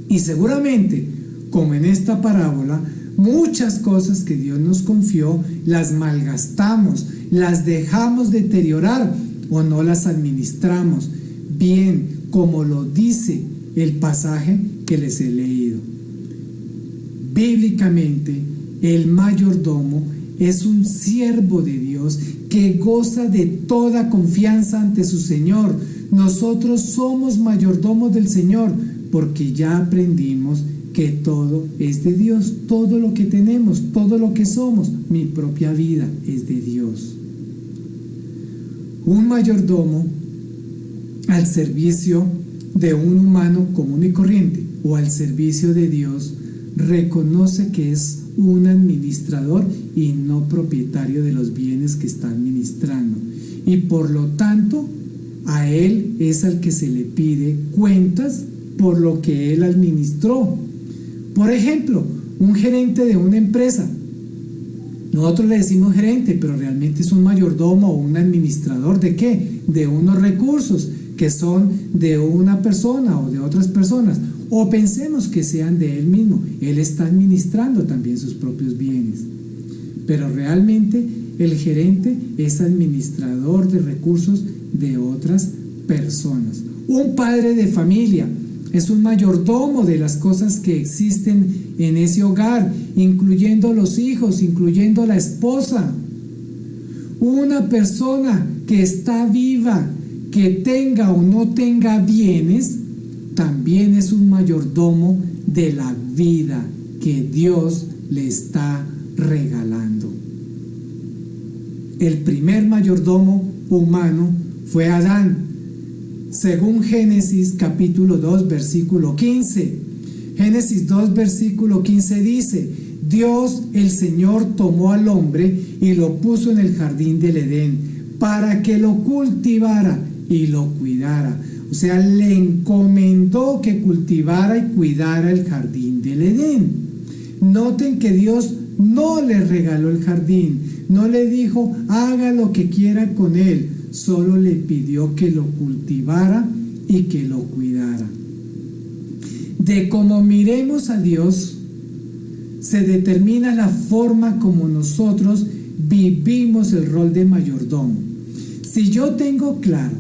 Y seguramente, como en esta parábola, muchas cosas que Dios nos confió las malgastamos, las dejamos deteriorar o no las administramos bien, como lo dice el pasaje que les he leído. Bíblicamente, el mayordomo es un siervo de Dios que goza de toda confianza ante su Señor. Nosotros somos mayordomos del Señor porque ya aprendimos que todo es de Dios. Todo lo que tenemos, todo lo que somos, mi propia vida es de Dios. Un mayordomo al servicio de un humano común y corriente o al servicio de Dios reconoce que es un administrador y no propietario de los bienes que está administrando, y por lo tanto a él es al que se le pide cuentas por lo que él administró. Por ejemplo, un gerente de una empresa, nosotros le decimos gerente, pero realmente es un mayordomo o un administrador ¿de qué? De unos recursos que son de una persona o de otras personas, o pensemos que sean de él mismo. Él está administrando también sus propios bienes, pero realmente El gerente es administrador de recursos de otras personas. Un padre de familia es un mayordomo de las cosas que existen en ese hogar, incluyendo los hijos, incluyendo la esposa. Una persona que está viva, que tenga o no tenga bienes, también es un mayordomo de la vida que Dios le está regalando. El primer mayordomo humano fue Adán, según Génesis capítulo 2 versículo 15. Génesis 2 versículo 15 dice: Dios el Señor tomó al hombre y lo puso en el jardín del Edén para que lo cultivara y lo cuidara. O sea, le encomendó que cultivara y cuidara el jardín del Edén. Noten que Dios no le regaló el jardín, no le dijo haga lo que quiera con él, solo le pidió que lo cultivara y que lo cuidara. De cómo miremos a Dios se determina la forma como nosotros vivimos el rol de mayordomo. Si yo tengo claro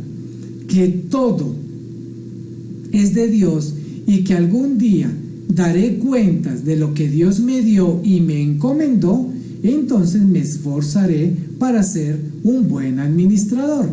que todo es de Dios y que algún día daré cuentas de lo que Dios me dio y me encomendó, entonces me esforzaré para ser un buen administrador.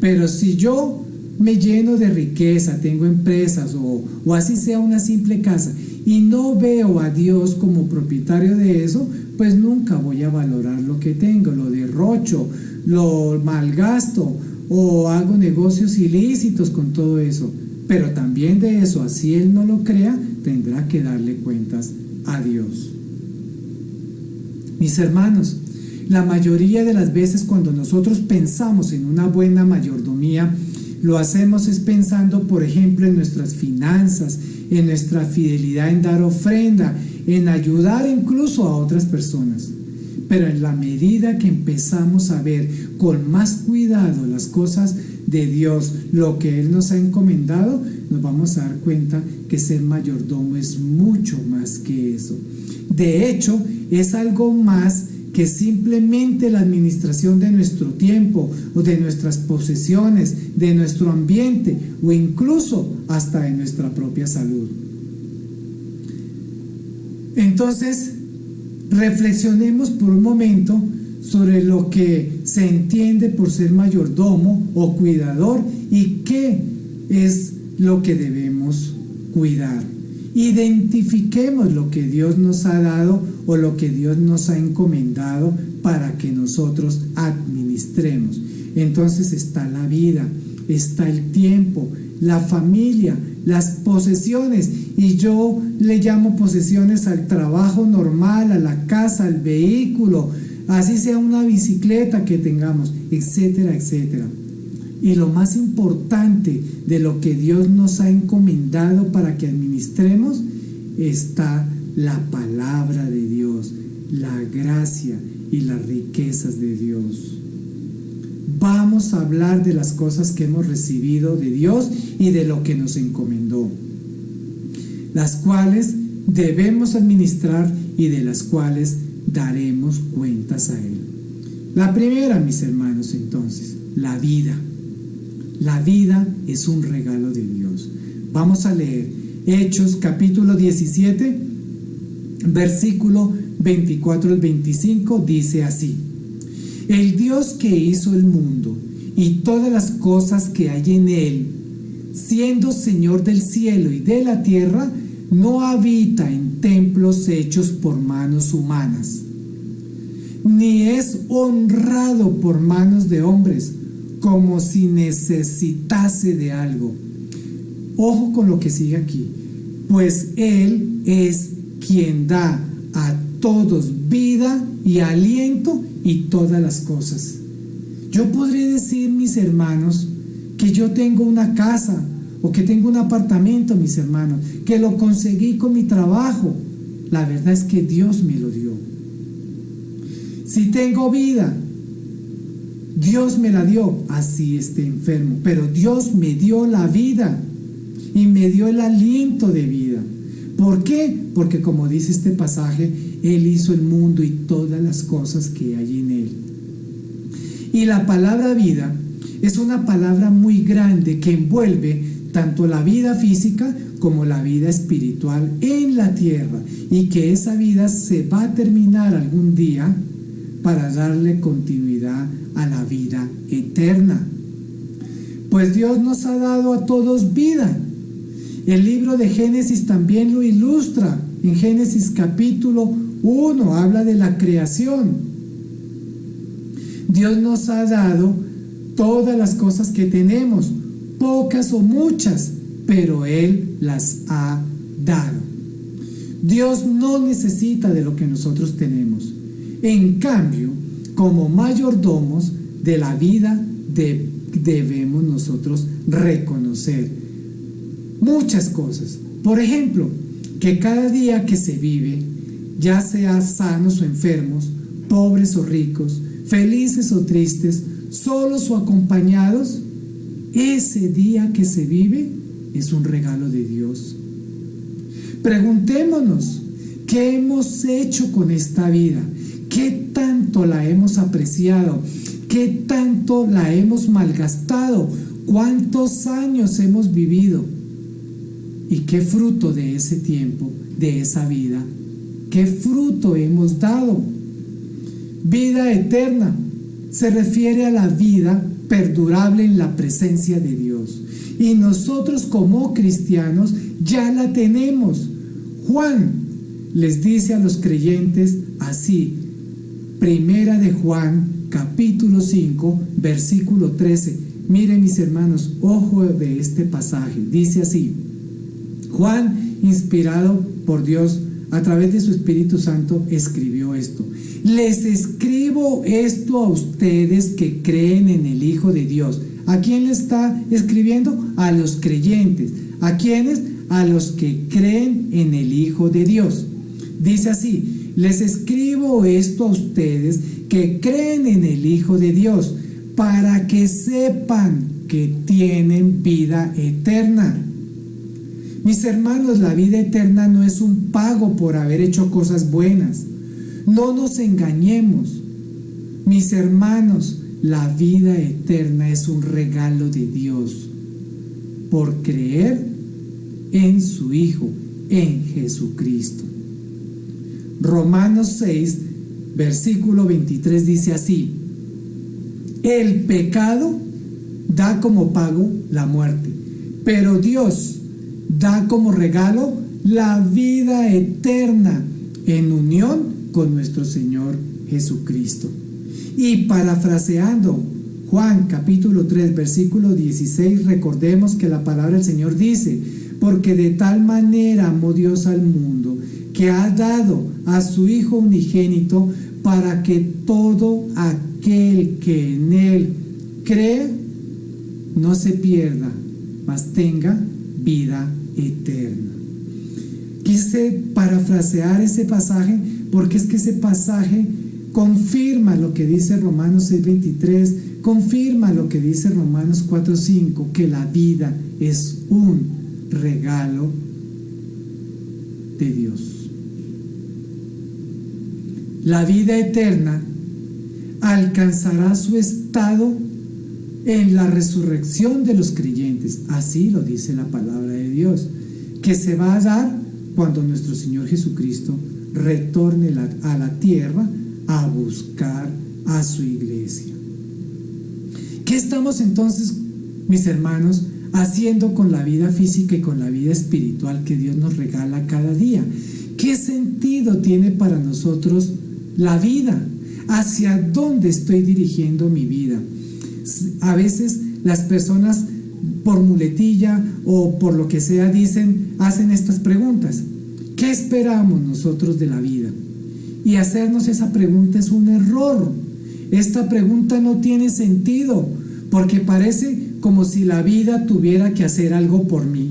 Pero si yo me lleno de riqueza, tengo empresas o así sea una simple casa y no veo a Dios como propietario de eso, pues nunca voy a valorar lo que tengo, lo derrocho, lo malgasto o hago negocios ilícitos con todo eso. Pero también de eso, así Él no lo crea, tendrá que darle cuentas a Dios. Mis hermanos, la mayoría de las veces cuando nosotros pensamos en una buena mayordomía, lo hacemos es pensando, por ejemplo, en nuestras finanzas, en nuestra fidelidad en dar ofrenda, en ayudar incluso a otras personas. Pero en la medida que empezamos a ver con más cuidado las cosas de Dios, lo que Él nos ha encomendado, nos vamos a dar cuenta que ser mayordomo es mucho más que eso. De hecho, es algo más que simplemente la administración de nuestro tiempo o de nuestras posesiones, de nuestro ambiente o incluso hasta de nuestra propia salud. Entonces, reflexionemos por un momento sobre lo que se entiende por ser mayordomo o cuidador y qué es lo que debemos cuidar. Identifiquemos lo que Dios nos ha dado o lo que Dios nos ha encomendado para que nosotros administremos. Entonces está la vida, está el tiempo, la familia, las posesiones, y yo le llamo posesiones al trabajo normal, a la casa, al vehículo, así sea una bicicleta que tengamos, etcétera, etcétera. Y lo más importante de lo que Dios nos ha encomendado para que administremos está la palabra de Dios, la gracia y las riquezas de Dios. Vamos a hablar de las cosas que hemos recibido de Dios y de lo que nos encomendó, las cuales debemos administrar y de las cuales daremos cuentas a Él. La primera, mis hermanos, entonces, la vida. La vida es un regalo de Dios. Vamos a leer Hechos capítulo 17, versículo 24 al 25, dice así: El Dios que hizo el mundo y todas las cosas que hay en él, siendo Señor del cielo y de la tierra, no habita en templos hechos por manos humanas, ni es honrado por manos de hombres, como si necesitase de algo. Ojo con lo que sigue aquí. Pues Él es quien da a todos vida y aliento y todas las cosas. Yo podré decir, mis hermanos, que yo tengo una casa o que tengo un apartamento, mis hermanos, que lo conseguí con mi trabajo. La verdad es que Dios me lo dio. Si tengo vida, Dios me la dio, así esté enfermo, pero Dios me dio la vida y me dio el aliento de vida. ¿Por qué? Porque como dice este pasaje, Él hizo el mundo y todas las cosas que hay en él. Y la palabra vida es una palabra muy grande que envuelve tanto la vida física como la vida espiritual en la tierra, y que esa vida se va a terminar algún día para darle continuidad a la vida eterna. Pues Dios nos ha dado a todos vida. El libro de Génesis también lo ilustra. En Génesis capítulo 1 habla de la creación. Dios nos ha dado todas las cosas que tenemos, pocas o muchas, pero Él las ha dado. Dios no necesita de lo que nosotros tenemos. En cambio, como mayordomos de la vida, debemos nosotros reconocer muchas cosas. Por ejemplo, que cada día que se vive, ya sea sanos o enfermos, pobres o ricos, felices o tristes, solos o acompañados, ese día que se vive es un regalo de Dios. Preguntémonos, ¿qué hemos hecho con esta vida? ¿Qué tanto la hemos apreciado? ¿Qué tanto la hemos malgastado? ¿Cuántos años hemos vivido? ¿Y qué fruto de ese tiempo, de esa vida? ¿Qué fruto hemos dado? Vida eterna se refiere a la vida perdurable en la presencia de Dios. Y nosotros como cristianos ya la tenemos. Juan les dice a los creyentes así, Primera de Juan, capítulo 5, versículo 13. Miren mis hermanos, ojo de este pasaje. Dice así, Juan, inspirado por Dios a través de su Espíritu Santo, escribió esto. Les escribo esto a ustedes que creen en el Hijo de Dios. ¿A quién le está escribiendo? A los creyentes. ¿A quiénes? A los que creen en el Hijo de Dios. Dice así, les escribo esto a ustedes que creen en el Hijo de Dios, para que sepan que tienen vida eterna. Mis hermanos, la vida eterna no es un pago por haber hecho cosas buenas. No nos engañemos. Mis hermanos, la vida eterna es un regalo de Dios por creer en su Hijo, en Jesucristo. Romanos 6, versículo 23 dice así, el pecado da como pago la muerte, pero Dios da como regalo la vida eterna en unión con nuestro Señor Jesucristo. Y parafraseando Juan capítulo 3 versículo 16, recordemos que la palabra del Señor dice, porque de tal manera amó Dios al mundo, que ha dado a su Hijo unigénito, para que todo aquel que en Él cree no se pierda, mas tenga vida eterna. Quise parafrasear ese pasaje porque es que ese pasaje confirma lo que dice Romanos 6:23, confirma lo que dice Romanos 4:5, que la vida es un regalo de Dios. La vida eterna alcanzará su estado en la resurrección de los creyentes. Así lo dice la palabra de Dios, que se va a dar cuando nuestro Señor Jesucristo retorne a la tierra a buscar a su iglesia. ¿Qué estamos entonces, mis hermanos, haciendo con la vida física y con la vida espiritual que Dios nos regala cada día? ¿Qué sentido tiene para nosotros la vida? ¿Hacia dónde estoy dirigiendo mi vida? A veces las personas por muletilla o por lo que sea hacen estas preguntas. ¿Qué esperamos nosotros de la vida? Y hacernos esa pregunta es un error. Esta pregunta no tiene sentido, porque parece como si la vida tuviera que hacer algo por mí.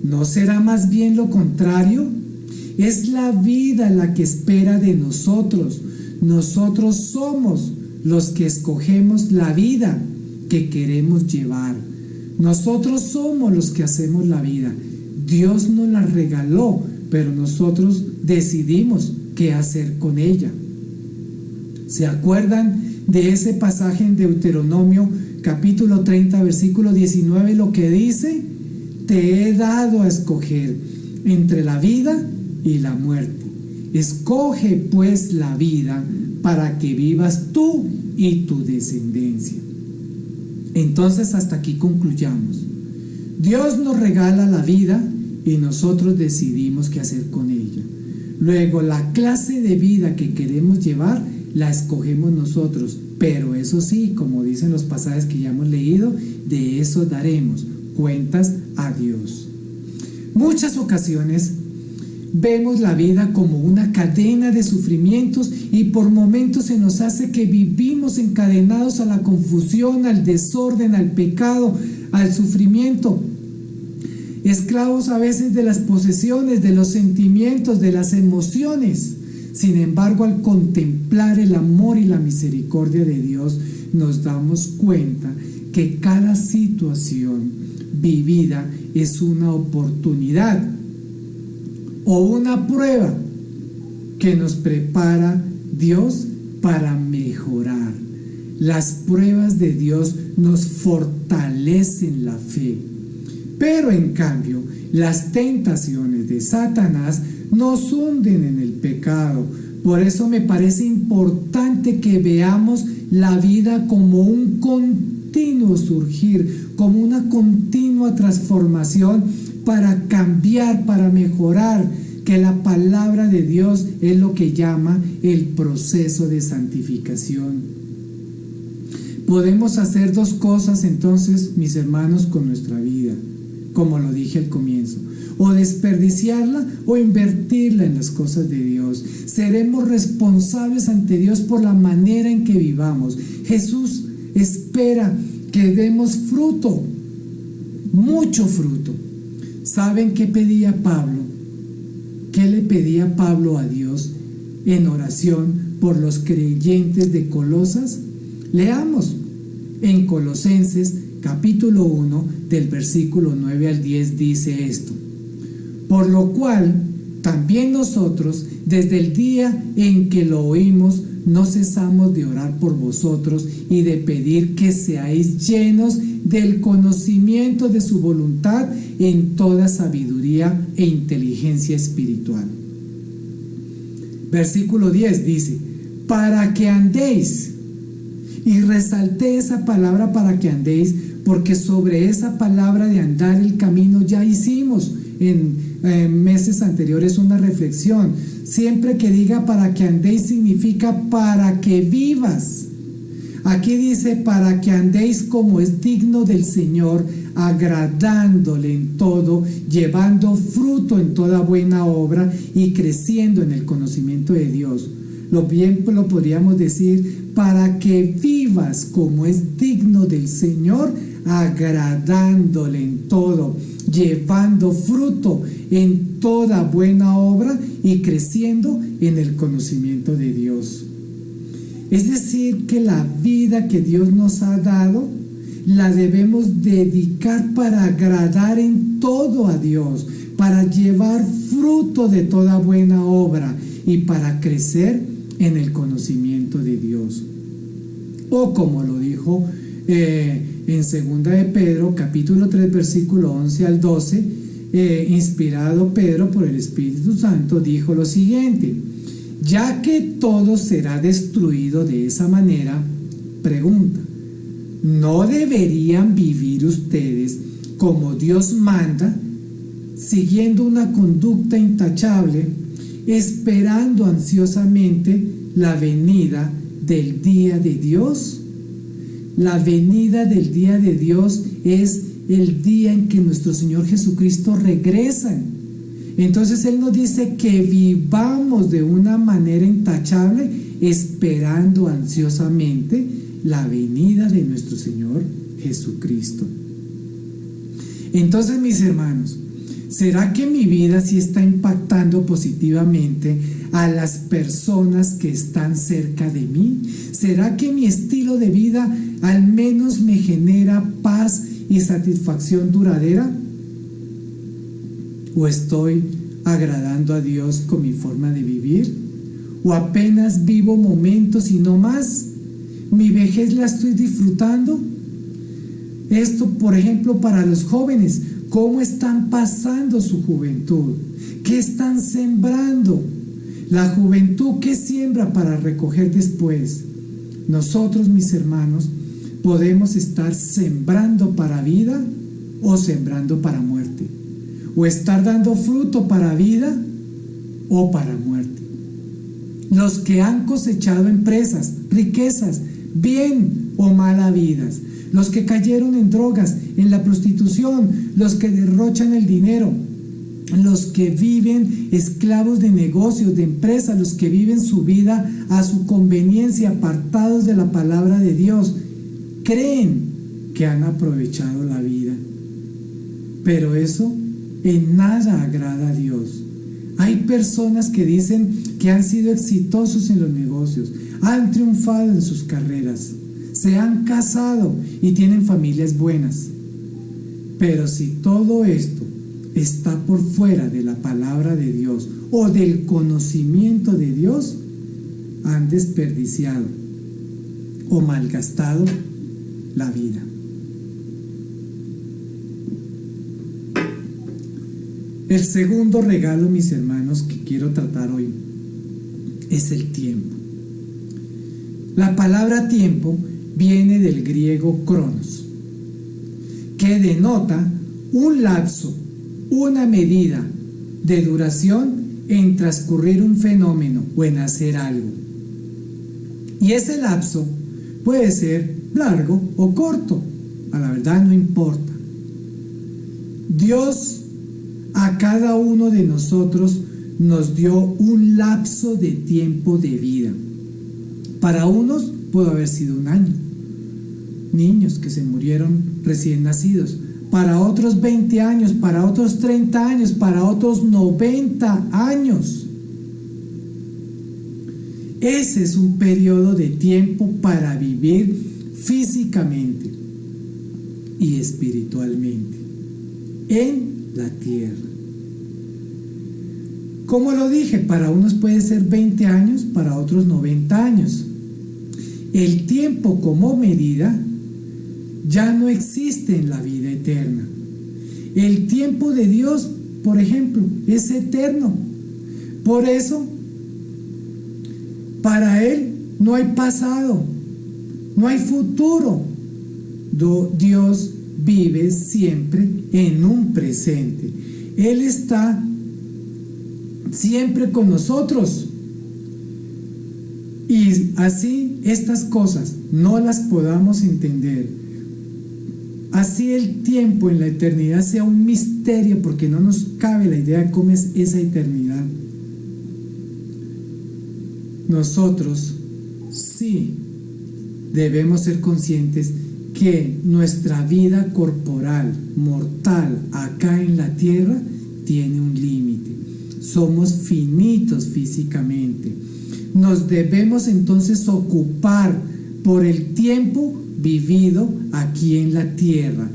¿No será más bien lo contrario? Es la vida la que espera de nosotros. Nosotros somos los que escogemos la vida que queremos llevar. Nosotros somos los que hacemos la vida. Dios nos la regaló, pero nosotros decidimos qué hacer con ella. ¿Se acuerdan de ese pasaje en Deuteronomio capítulo 30 versículo 19? Lo que dice: te he dado a escoger entre la vida y la muerte. Escoge pues la vida para que vivas tú y tu descendencia. Entonces, hasta aquí concluyamos. Dios nos regala la vida y nosotros decidimos qué hacer con ella. Luego, la clase de vida que queremos llevar la escogemos nosotros, pero eso sí, como dicen los pasajes que ya hemos leído, de eso daremos cuentas a Dios. Muchas ocasiones vemos la vida como una cadena de sufrimientos y por momentos se nos hace que vivimos encadenados a la confusión, al desorden, al pecado, al sufrimiento, esclavos a veces de las posesiones, de los sentimientos, de las emociones. Sin embargo, al contemplar el amor y la misericordia de Dios, nos damos cuenta que cada situación vivida es una oportunidad o una prueba que nos prepara Dios para mejorar. Las pruebas de Dios nos fortalecen la fe. Pero en cambio, las tentaciones de Satanás nos hunden en el pecado. Por eso me parece importante que veamos la vida como un continuo surgir, como una continua transformación para cambiar, para mejorar, que la palabra de Dios es lo que llama el proceso de santificación. Podemos hacer dos cosas entonces, mis hermanos, con nuestra vida, como lo dije al comienzo: o desperdiciarla o invertirla en las cosas de Dios. Seremos responsables ante Dios por la manera en que vivamos. Jesús espera que demos fruto, mucho fruto. ¿Saben qué pedía Pablo? ¿Qué le pedía Pablo a Dios en oración por los creyentes de Colosas? Leamos en Colosenses capítulo 1 del versículo 9 al 10, dice esto: por lo cual también nosotros, desde el día en que lo oímos, no cesamos de orar por vosotros y de pedir que seáis llenos del conocimiento de su voluntad en toda sabiduría e inteligencia espiritual. Versículo 10 dice: para que andéis. Y resalté esa palabra, para que andéis, porque sobre esa palabra de andar el camino ya hicimos en meses anteriores una reflexión. Siempre que diga para que andéis significa para que vivas. Aquí dice para que andéis como es digno del Señor, agradándole en todo, llevando fruto en toda buena obra y creciendo en el conocimiento de Dios. Lo podríamos decir para que vivas como es digno del Señor, agradándole en todo, llevando fruto en toda buena obra y creciendo en el conocimiento de Dios. Es decir, que la vida que Dios nos ha dado la debemos dedicar para agradar en todo a Dios, para llevar fruto de toda buena obra y para crecer en el conocimiento de Dios. O como lo dijo en segunda de Pedro, capítulo 3, versículo 11 al 12, inspirado Pedro por el Espíritu Santo, dijo lo siguiente: ya que todo será destruido de esa manera, pregunta, ¿no deberían vivir ustedes como Dios manda, siguiendo una conducta intachable, esperando ansiosamente la venida del día de Dios? La venida del día de Dios es el día en que nuestro Señor Jesucristo regresa. Entonces Él nos dice que vivamos de una manera intachable, esperando ansiosamente la venida de nuestro Señor Jesucristo. Entonces, mis hermanos, ¿será que mi vida sí está impactando positivamente a las personas que están cerca de mí? ¿Será que mi estilo de vida al menos me genera paz y satisfacción duradera? ¿O estoy agradando a Dios con mi forma de vivir? ¿O apenas vivo momentos y no más? ¿Mi vejez la estoy disfrutando? Esto, por ejemplo, para los jóvenes, ¿cómo están pasando su juventud? ¿Qué están sembrando? La juventud, ¿qué siembra para recoger después? Nosotros, mis hermanos, podemos estar sembrando para vida o sembrando para muerte, o estar dando fruto para vida o para muerte. Los que han cosechado empresas, riquezas, bien o mal habidas, los que cayeron en drogas, en la prostitución, los que derrochan el dinero, los que viven esclavos de negocios, de empresas, los que viven su vida a su conveniencia, apartados de la palabra de Dios, creen que han aprovechado la vida. Pero eso en nada agrada a Dios. Hay personas que dicen que han sido exitosos en los negocios, han triunfado en sus carreras, se han casado y tienen familias buenas. Pero si todo esto está por fuera de la palabra de Dios o del conocimiento de Dios, han desperdiciado o malgastado la vida. El segundo regalo, mis hermanos, que quiero tratar hoy es el tiempo. La palabra tiempo viene del griego cronos, que denota un lapso, una medida de duración en transcurrir un fenómeno o en hacer algo. Y ese lapso puede ser largo o corto, a la verdad no importa. Dios a cada uno de nosotros nos dio un lapso de tiempo de vida. Para unos pudo haber sido un año, niños que se murieron recién nacidos, para otros 20 años, para otros 30 años, para otros 90 años. Ese es un periodo de tiempo para vivir físicamente y espiritualmente en la tierra. Como lo dije, para unos puede ser 20 años, para otros 90 años. El tiempo como medida ya no existe en la vida eterna. El tiempo de Dios, por ejemplo, es eterno. Por eso, para Él no hay pasado, no hay futuro. Dios vive siempre en un presente. Él está siempre con nosotros. Y así estas cosas no las podamos entender. Así el tiempo en la eternidad sea un misterio, porque no nos cabe la idea de cómo es esa eternidad. Nosotros sí debemos ser conscientes que nuestra vida corporal, mortal, acá en la tierra, tiene un límite. Somos finitos físicamente. Nos debemos entonces ocupar por el tiempo vivido aquí en la tierra.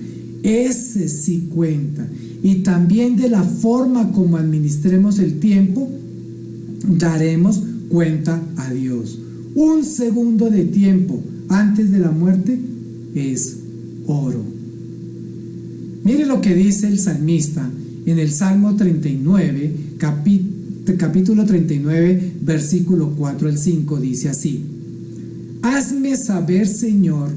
Ese sí cuenta. Y también de la forma como administremos el tiempo, daremos cuenta a Dios. Un segundo de tiempo antes de la muerte es oro. Mire lo que dice el salmista en el Salmo 39, capítulo 39, versículo 4 al 5, dice así: hazme saber, Señor,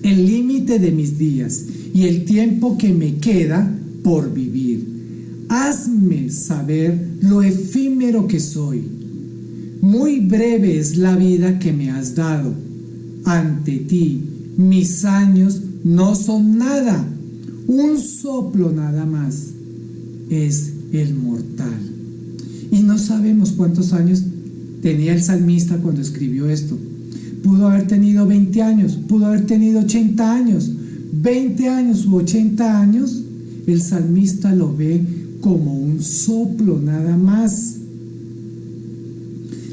el límite de mis días y el tiempo que me queda por vivir. Hazme saber lo efímero que soy. Muy breve es la vida que me has dado. Ante ti, mis años no son nada. Un soplo nada más es el mortal. Y no sabemos cuántos años tenía el salmista cuando escribió esto. Pudo haber tenido 20 años, pudo haber tenido 80 años, 20 años u 80 años. El salmista lo ve como un soplo nada más.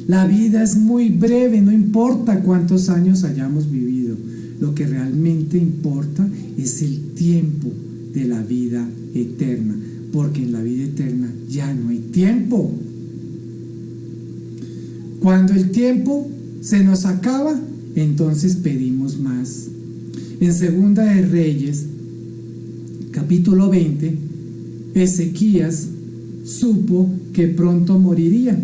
La vida es muy breve, no importa cuántos años hayamos vivido. Lo que realmente importa es el tiempo de la vida eterna, porque en la vida eterna ya no hay tiempo. Cuando el tiempo se nos acaba, entonces pedimos más. En Segunda de Reyes, capítulo 20, Ezequías supo que pronto moriría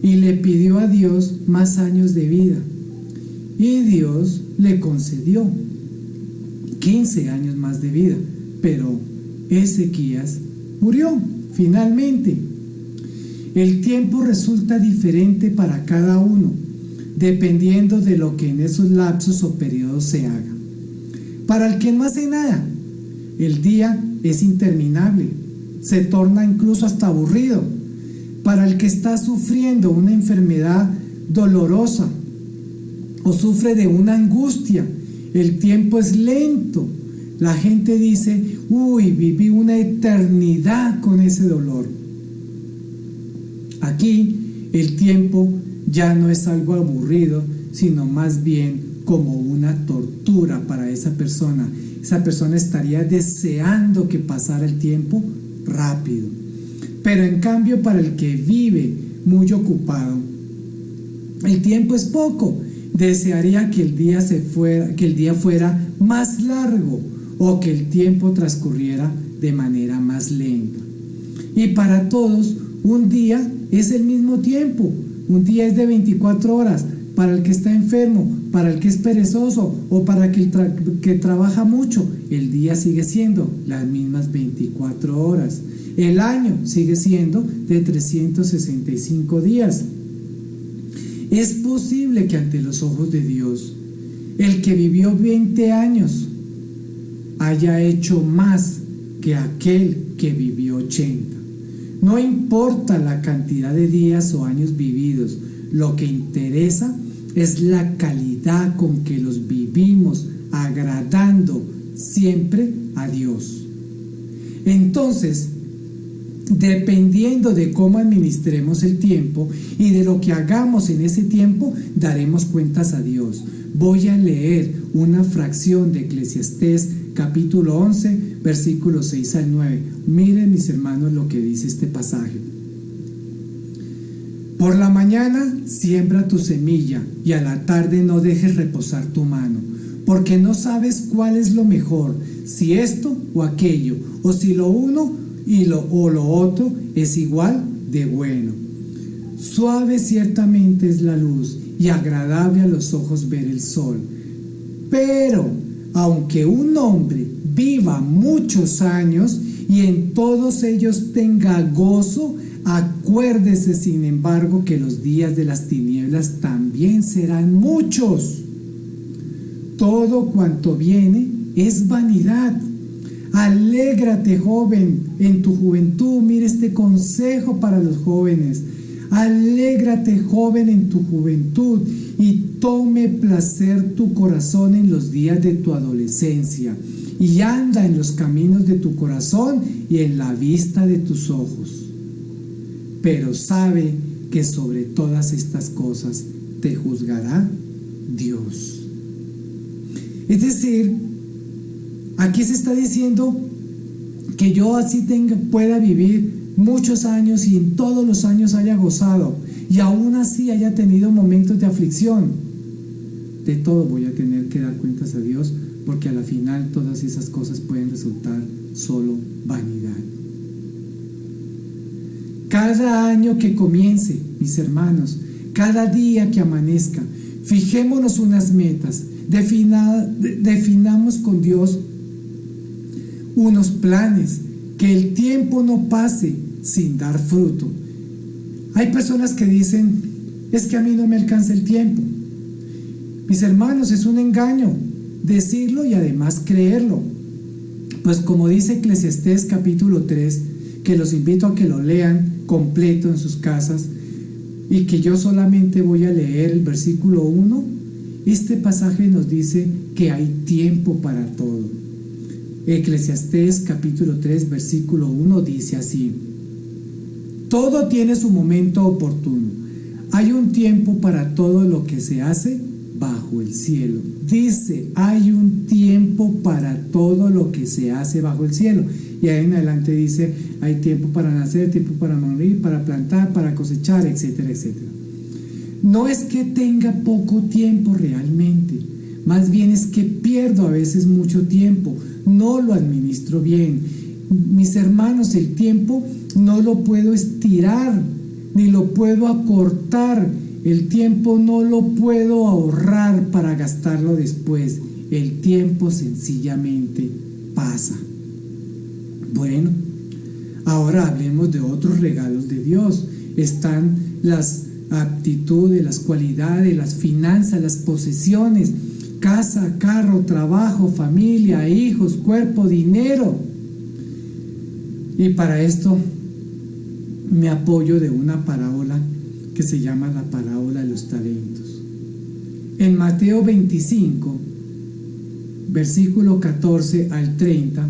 y le pidió a Dios más años de vida. Y Dios le concedió 15 años más de vida, pero Ezequías murió finalmente. El tiempo resulta diferente para cada uno, dependiendo de lo que en esos lapsos o periodos se haga. Para el que no hace nada, el día es interminable, se torna incluso hasta aburrido. Para el que está sufriendo una enfermedad dolorosa o sufre de una angustia, el tiempo es lento. La gente dice: uy, viví una eternidad con ese dolor. Aquí el tiempo ya no es algo aburrido, sino más bien como una tortura para esa persona. Esa persona estaría deseando que pasara el tiempo rápido. Pero en cambio, para el que vive muy ocupado, el tiempo es poco. Desearía que el día fuera más largo, o que el tiempo transcurriera de manera más lenta. Y para todos, un día es el mismo tiempo. Un día es de 24 horas. Para el que está enfermo, para el que es perezoso o para el que trabaja mucho, el día sigue siendo las mismas 24 horas. El año sigue siendo de 365 días. Es posible que ante los ojos de Dios, el que vivió 20 años haya hecho más que aquel que vivió 80. No importa la cantidad de días o años vividos, lo que interesa es la calidad con que los vivimos, agradando siempre a Dios. Entonces, dependiendo de cómo administremos el tiempo y de lo que hagamos en ese tiempo, daremos cuentas a Dios. Voy a leer una fracción de Eclesiastés capítulo 11, versículos 6 al 9. Miren, mis hermanos, lo que dice este pasaje. Por la mañana siembra tu semilla y a la tarde no dejes reposar tu mano, porque no sabes cuál es lo mejor, si esto o aquello, o si lo uno o lo otro es igual de bueno. Suave ciertamente es la luz y agradable a los ojos ver el sol. Pero aunque un hombre viva muchos años y en todos ellos tenga gozo, acuérdese sin embargo que los días de las tinieblas también serán muchos. Todo cuanto viene es vanidad. Alégrate, joven, en tu juventud. Mire este consejo para los jóvenes. Alégrate, joven, en tu juventud, y tome placer tu corazón en los días de tu adolescencia, y anda en los caminos de tu corazón y en la vista de tus ojos. Pero sabe que sobre todas estas cosas te juzgará Dios. Es decir, aquí se está diciendo que yo así pueda vivir muchos años y en todos los años haya gozado y aún así haya tenido momentos de aflicción. De todo voy a tener que dar cuentas a Dios, porque a la final todas esas cosas pueden resultar solo vanidad. Cada año que comience, mis hermanos, cada día que amanezca, fijémonos unas metas, definamos con Dios unos planes, que el tiempo no pase sin dar fruto. Hay personas que dicen: es que a mí no me alcanza el tiempo. Mis hermanos, es un engaño decirlo y además creerlo. Pues como dice Eclesiastés capítulo 3, que los invito a que lo lean completo en sus casas, y que yo solamente voy a leer el versículo 1, este pasaje nos dice que hay tiempo para todo. Eclesiastés capítulo 3, versículo 1 dice así: todo tiene su momento oportuno. Hay un tiempo para todo lo que se hace bajo el cielo. Dice, hay un tiempo para todo lo que se hace bajo el cielo. Y ahí en adelante dice, hay tiempo para nacer, tiempo para morir, para plantar, para cosechar, etcétera, etcétera. No es que tenga poco tiempo realmente, más bien es que pierdo a veces mucho tiempo, no lo administro bien. Mis hermanos, el tiempo no lo puedo estirar, ni lo puedo acortar. El tiempo no lo puedo ahorrar para gastarlo después. El tiempo sencillamente pasa. Bueno, ahora hablemos de otros regalos de Dios. Están las aptitudes, las cualidades, las finanzas, las posesiones, casa, carro, trabajo, familia, hijos, cuerpo, dinero. Y para esto me apoyo de una parábola que se llama la parábola de los talentos. En Mateo 25, versículo 14 al 30,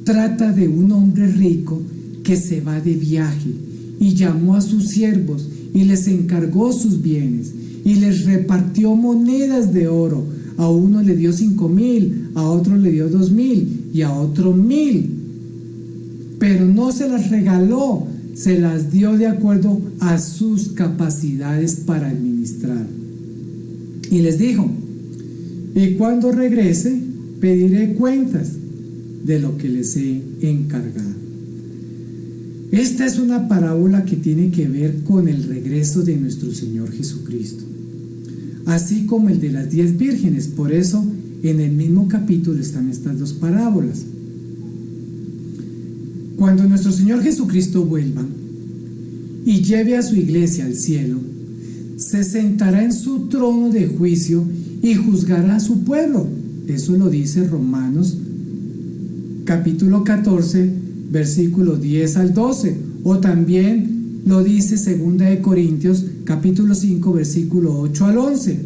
trata de un hombre rico que se va de viaje y llamó a sus siervos y les encargó sus bienes y les repartió monedas de oro. A uno le dio 5,000, a otro le dio 2,000 y a otro 1,000. Pero no se las regaló, se las dio de acuerdo a sus capacidades para administrar. Y les dijo: y cuando regrese, pediré cuentas de lo que les he encargado. Esta es una parábola que tiene que ver con el regreso de nuestro Señor Jesucristo, así como el de las 10 vírgenes. Por eso, en el mismo capítulo están estas dos parábolas. Cuando nuestro Señor Jesucristo vuelva y lleve a su iglesia al cielo, se sentará en su trono de juicio y juzgará a su pueblo. Eso lo dice Romanos capítulo 14, versículo 10 al 12. O también lo dice 2 de Corintios capítulo 5, versículo 8 al 11.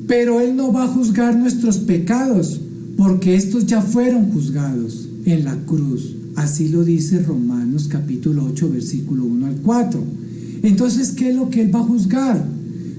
Pero Él no va a juzgar nuestros pecados, porque estos ya fueron juzgados en la cruz. Así lo dice Romanos capítulo 8, versículo 1 al 4. Entonces, ¿qué es lo que Él va a juzgar?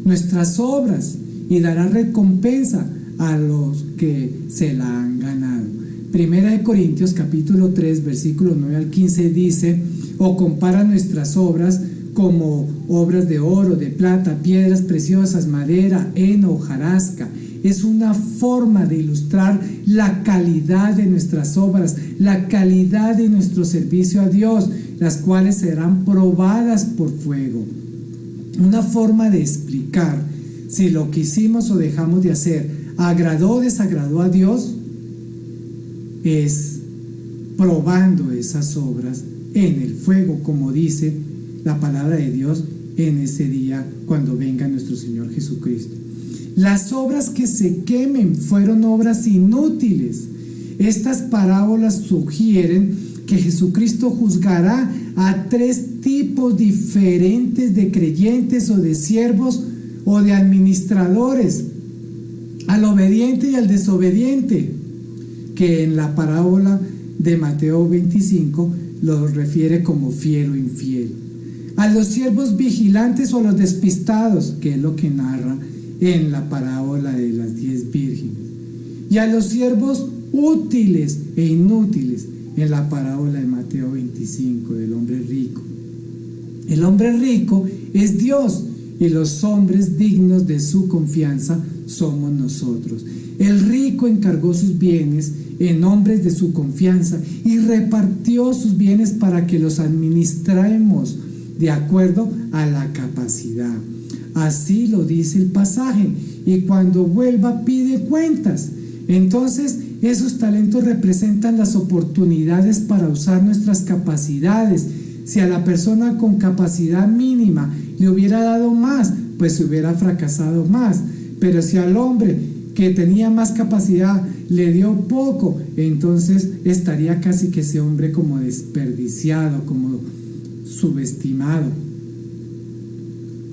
Nuestras obras, y dará recompensa a los que se la han ganado. Primera de Corintios capítulo 3, versículo 9 al 15 dice: o compara nuestras obras como obras de oro, de plata, piedras preciosas, madera, heno, hojarasca. Es una forma de ilustrar la calidad de nuestras obras, la calidad de nuestro servicio a Dios, las cuales serán probadas por fuego. Una forma de explicar si lo que hicimos o dejamos de hacer agradó o desagradó a Dios es probando esas obras en el fuego, como dice la palabra de Dios en ese día cuando venga nuestro Señor Jesucristo. Las obras que se quemen fueron obras inútiles. Estas parábolas sugieren que Jesucristo juzgará a 3 tipos diferentes de creyentes o de siervos o de administradores: al obediente y al desobediente, que en la parábola de Mateo 25 lo refiere como fiel o infiel; a los siervos vigilantes o los despistados, que es lo que narra en la parábola de las 10 vírgenes; y a los siervos útiles e inútiles, en la parábola de Mateo 25 del hombre rico. El hombre rico es Dios, y los hombres dignos de su confianza somos nosotros. El rico encargó sus bienes en hombres de su confianza y repartió sus bienes para que los administremos de acuerdo a la capacidad. Así lo dice el pasaje: y cuando vuelva pide cuentas. Entonces, esos talentos representan las oportunidades para usar nuestras capacidades. Si a la persona con capacidad mínima le hubiera dado más, pues se hubiera fracasado más. Pero si al hombre que tenía más capacidad le dio poco, entonces estaría casi que ese hombre como desperdiciado, como subestimado.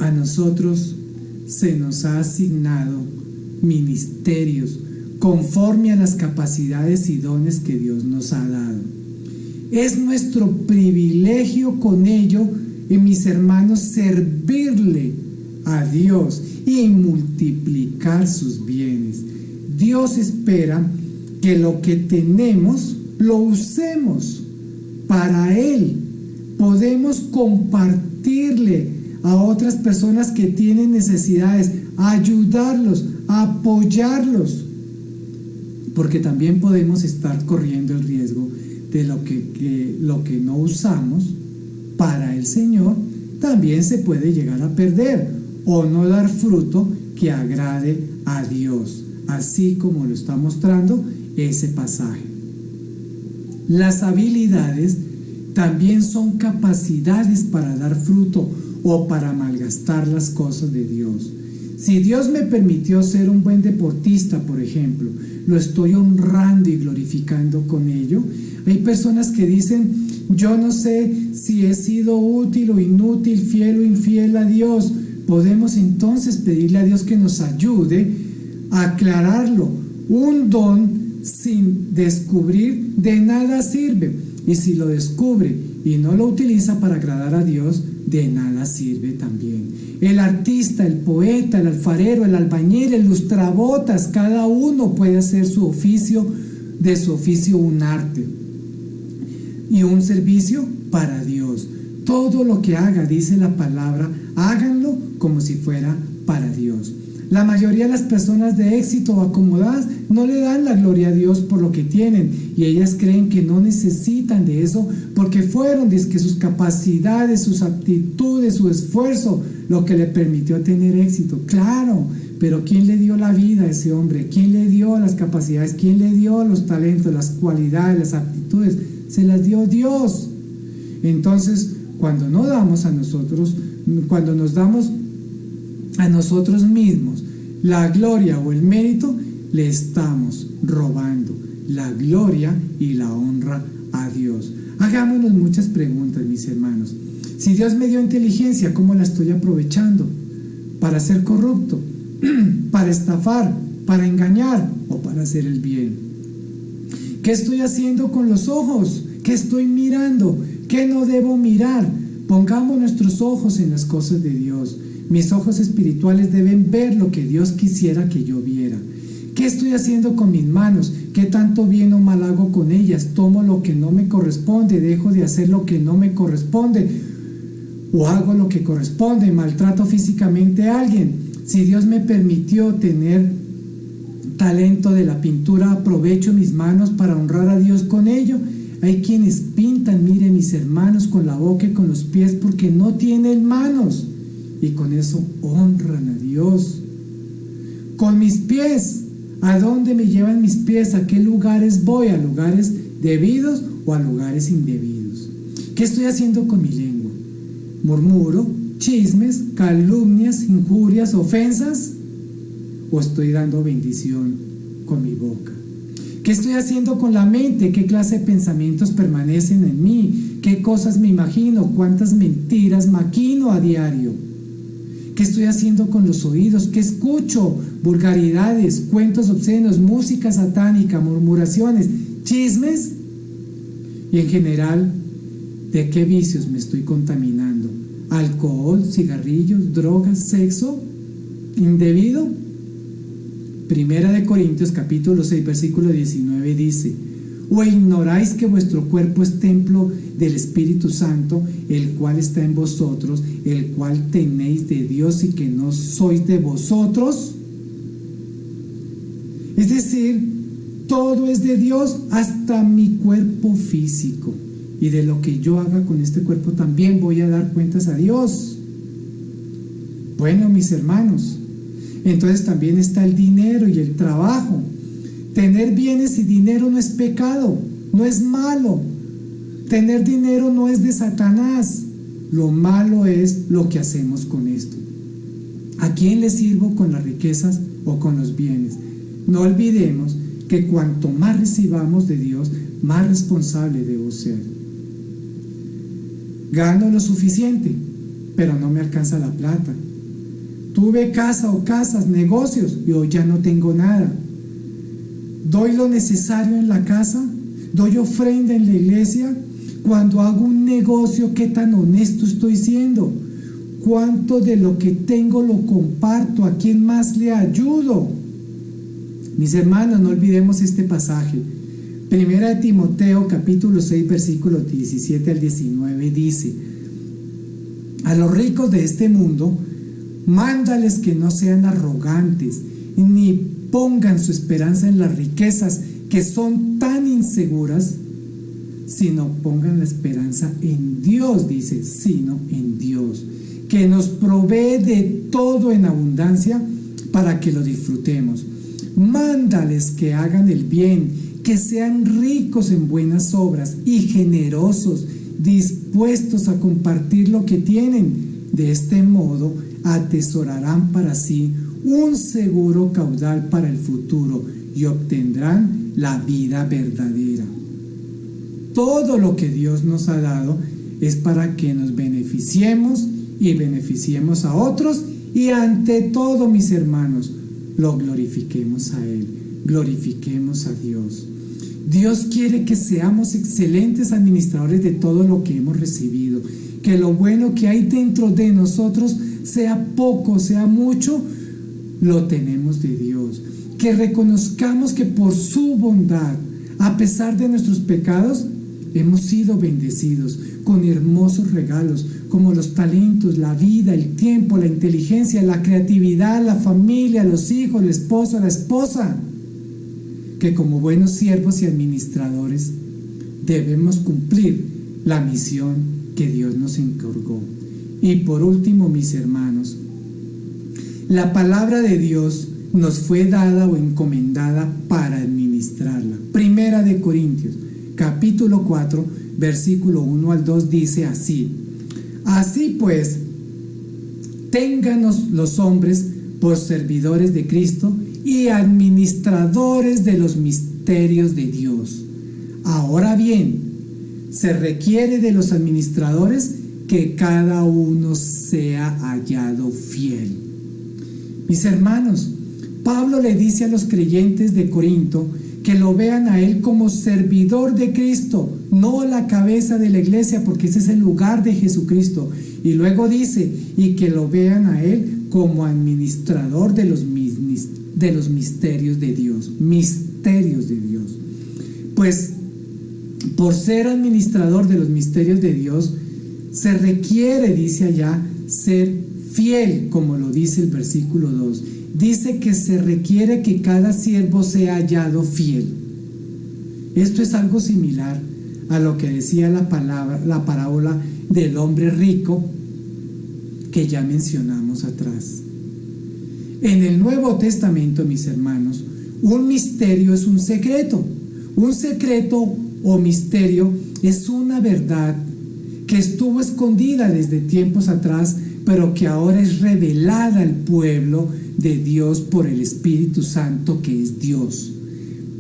A nosotros se nos ha asignado ministerios conforme a las capacidades y dones que Dios nos ha dado. Es nuestro privilegio con ello, mis hermanos, servirle a Dios y multiplicar sus bienes. Dios espera que lo que tenemos lo usemos para Él. Podemos compartirle a otras personas que tienen necesidades, a ayudarlos, a apoyarlos, porque también podemos estar corriendo el riesgo de lo que no usamos para el Señor también se puede llegar a perder o no dar fruto que agrade a Dios, así como lo está mostrando ese pasaje. Las habilidades también son capacidades para dar fruto o para malgastar las cosas de Dios. Si Dios me permitió ser un buen deportista, por ejemplo, lo estoy honrando y glorificando con ello. Hay personas que dicen, yo no sé si he sido útil o inútil, fiel o infiel a Dios. Podemos entonces pedirle a Dios que nos ayude a aclararlo. Un don sin descubrir de nada sirve. Y si lo descubre y no lo utiliza para agradar a Dios, de nada sirve también. El artista, el poeta, el alfarero, el albañil, el lustrabotas, cada uno puede hacer de su oficio un arte y un servicio para Dios. Todo lo que haga, dice la palabra, háganlo como si fuera para Dios. La mayoría de las personas de éxito o acomodadas no le dan la gloria a Dios por lo que tienen, y ellas creen que no necesitan de eso porque fueron que sus capacidades, sus aptitudes, su esfuerzo lo que le permitió tener éxito. Claro, pero ¿quién le dio la vida a ese hombre? ¿Quién le dio las capacidades? ¿Quién le dio los talentos, las cualidades, las aptitudes? Se las dio Dios. Entonces, cuando no damos a nosotros, cuando nos damos a nosotros mismos la gloria o el mérito, le estamos robando la gloria y la honra a Dios. Hagámonos muchas preguntas, mis hermanos. Si Dios me dio inteligencia, ¿cómo la estoy aprovechando? ¿Para ser corrupto? ¿Para estafar? ¿Para engañar? ¿O para hacer el bien? ¿Qué estoy haciendo con los ojos? ¿Qué estoy mirando? ¿Qué no debo mirar? Pongamos nuestros ojos en las cosas de Dios. Mis ojos espirituales deben ver lo que Dios quisiera que yo viera. ¿Qué estoy haciendo con mis manos? ¿Qué tanto bien o mal hago con ellas? ¿Tomo lo que no me corresponde? ¿Dejo de hacer lo que no me corresponde? ¿O hago lo que corresponde? ¿Maltrato físicamente a alguien? Si Dios me permitió tener talento de la pintura, aprovecho mis manos para honrar a Dios con ello. Hay quienes pintan, miren mis hermanos, con la boca y con los pies porque no tienen manos, y con eso honran a Dios. Con mis pies, ¿a dónde me llevan mis pies? ¿A qué lugares voy? ¿A lugares debidos o a lugares indebidos? ¿Qué estoy haciendo con mi lengua? ¿Murmuro, chismes, calumnias, injurias, ofensas? ¿O estoy dando bendición con mi boca? ¿Qué estoy haciendo con la mente? ¿Qué clase de pensamientos permanecen en mí? ¿Qué cosas me imagino? ¿Cuántas mentiras maquino a diario? ¿Qué estoy haciendo con los oídos? ¿Qué escucho? Vulgaridades, cuentos obscenos, música satánica, murmuraciones, chismes. Y en general, ¿de qué vicios me estoy contaminando? ¿Alcohol, cigarrillos, drogas, sexo indebido? Primera de Corintios capítulo 6 versículo 19 dice: ¿O ignoráis que vuestro cuerpo es templo del Espíritu Santo, el cual está en vosotros, el cual tenéis de Dios y que no sois de vosotros? Es decir, todo es de Dios, hasta mi cuerpo físico. Y de lo que yo haga con este cuerpo también voy a dar cuentas a Dios. Bueno, mis hermanos, entonces también está el dinero y el trabajo. Tener bienes y dinero no es pecado, no es malo. Tener dinero no es de Satanás. Lo malo es lo que hacemos con esto. ¿A quién le sirvo con las riquezas o con los bienes? No olvidemos que cuanto más recibamos de Dios, más responsable debo ser. Gano lo suficiente, pero no me alcanza la plata. Tuve casa o casas, negocios, y hoy ya no tengo nada. ¿Doy lo necesario en la casa? ¿Doy ofrenda en la iglesia? Cuando hago un negocio, ¿qué tan honesto estoy siendo? ¿Cuánto de lo que tengo lo comparto? ¿A quién más le ayudo? Mis hermanos, no olvidemos este pasaje. Primera de Timoteo capítulo 6 versículos 17 al 19 dice: A los ricos de este mundo, mándales que no sean arrogantes, ni pongan su esperanza en las riquezas que son tan inseguras, sino pongan la esperanza en Dios, dice, sino en Dios, que nos provee de todo en abundancia para que lo disfrutemos. Mándales que hagan el bien, que sean ricos en buenas obras y generosos, dispuestos a compartir lo que tienen. De este modo atesorarán para sí un seguro caudal para el futuro y obtendrán la vida verdadera. Todo lo que Dios nos ha dado es para que nos beneficiemos y beneficiemos a otros, y ante todo, mis hermanos, lo glorifiquemos a Él, glorifiquemos a Dios. Dios quiere que seamos excelentes administradores de todo lo que hemos recibido, que lo bueno que hay dentro de nosotros, sea poco, sea mucho, lo tenemos de Dios. Que reconozcamos que por su bondad, a pesar de nuestros pecados, hemos sido bendecidos con hermosos regalos como los talentos, la vida, el tiempo, la inteligencia, la creatividad, la familia, los hijos, el esposo, la esposa. Que como buenos siervos y administradores debemos cumplir la misión que Dios nos encargó. Y por último, mis hermanos, la palabra de Dios nos fue dada o encomendada para administrarla. Primera de Corintios, capítulo 4, versículo 1 al 2 dice así: así pues, ténganos los hombres por servidores de Cristo y administradores de los misterios de Dios. Ahora bien, se requiere de los administradores que cada uno sea hallado fiel. Mis hermanos, Pablo le dice a los creyentes de Corinto que lo vean a él como servidor de Cristo, no la cabeza de la iglesia, porque ese es el lugar de Jesucristo. Y luego dice, y que lo vean a él como administrador de los misterios de Dios, misterios de Dios. Pues por ser administrador de los misterios de Dios, se requiere, dice allá, ser fiel, como lo dice el versículo 2. Dice que se requiere que cada siervo sea hallado fiel. Esto es algo similar a lo que decía la parábola del hombre rico que ya mencionamos atrás. En el Nuevo Testamento, mis hermanos, un misterio es un secreto. Un secreto o misterio es una verdad que estuvo escondida desde tiempos atrás, pero que ahora es revelada al pueblo de Dios por el Espíritu Santo, que es Dios.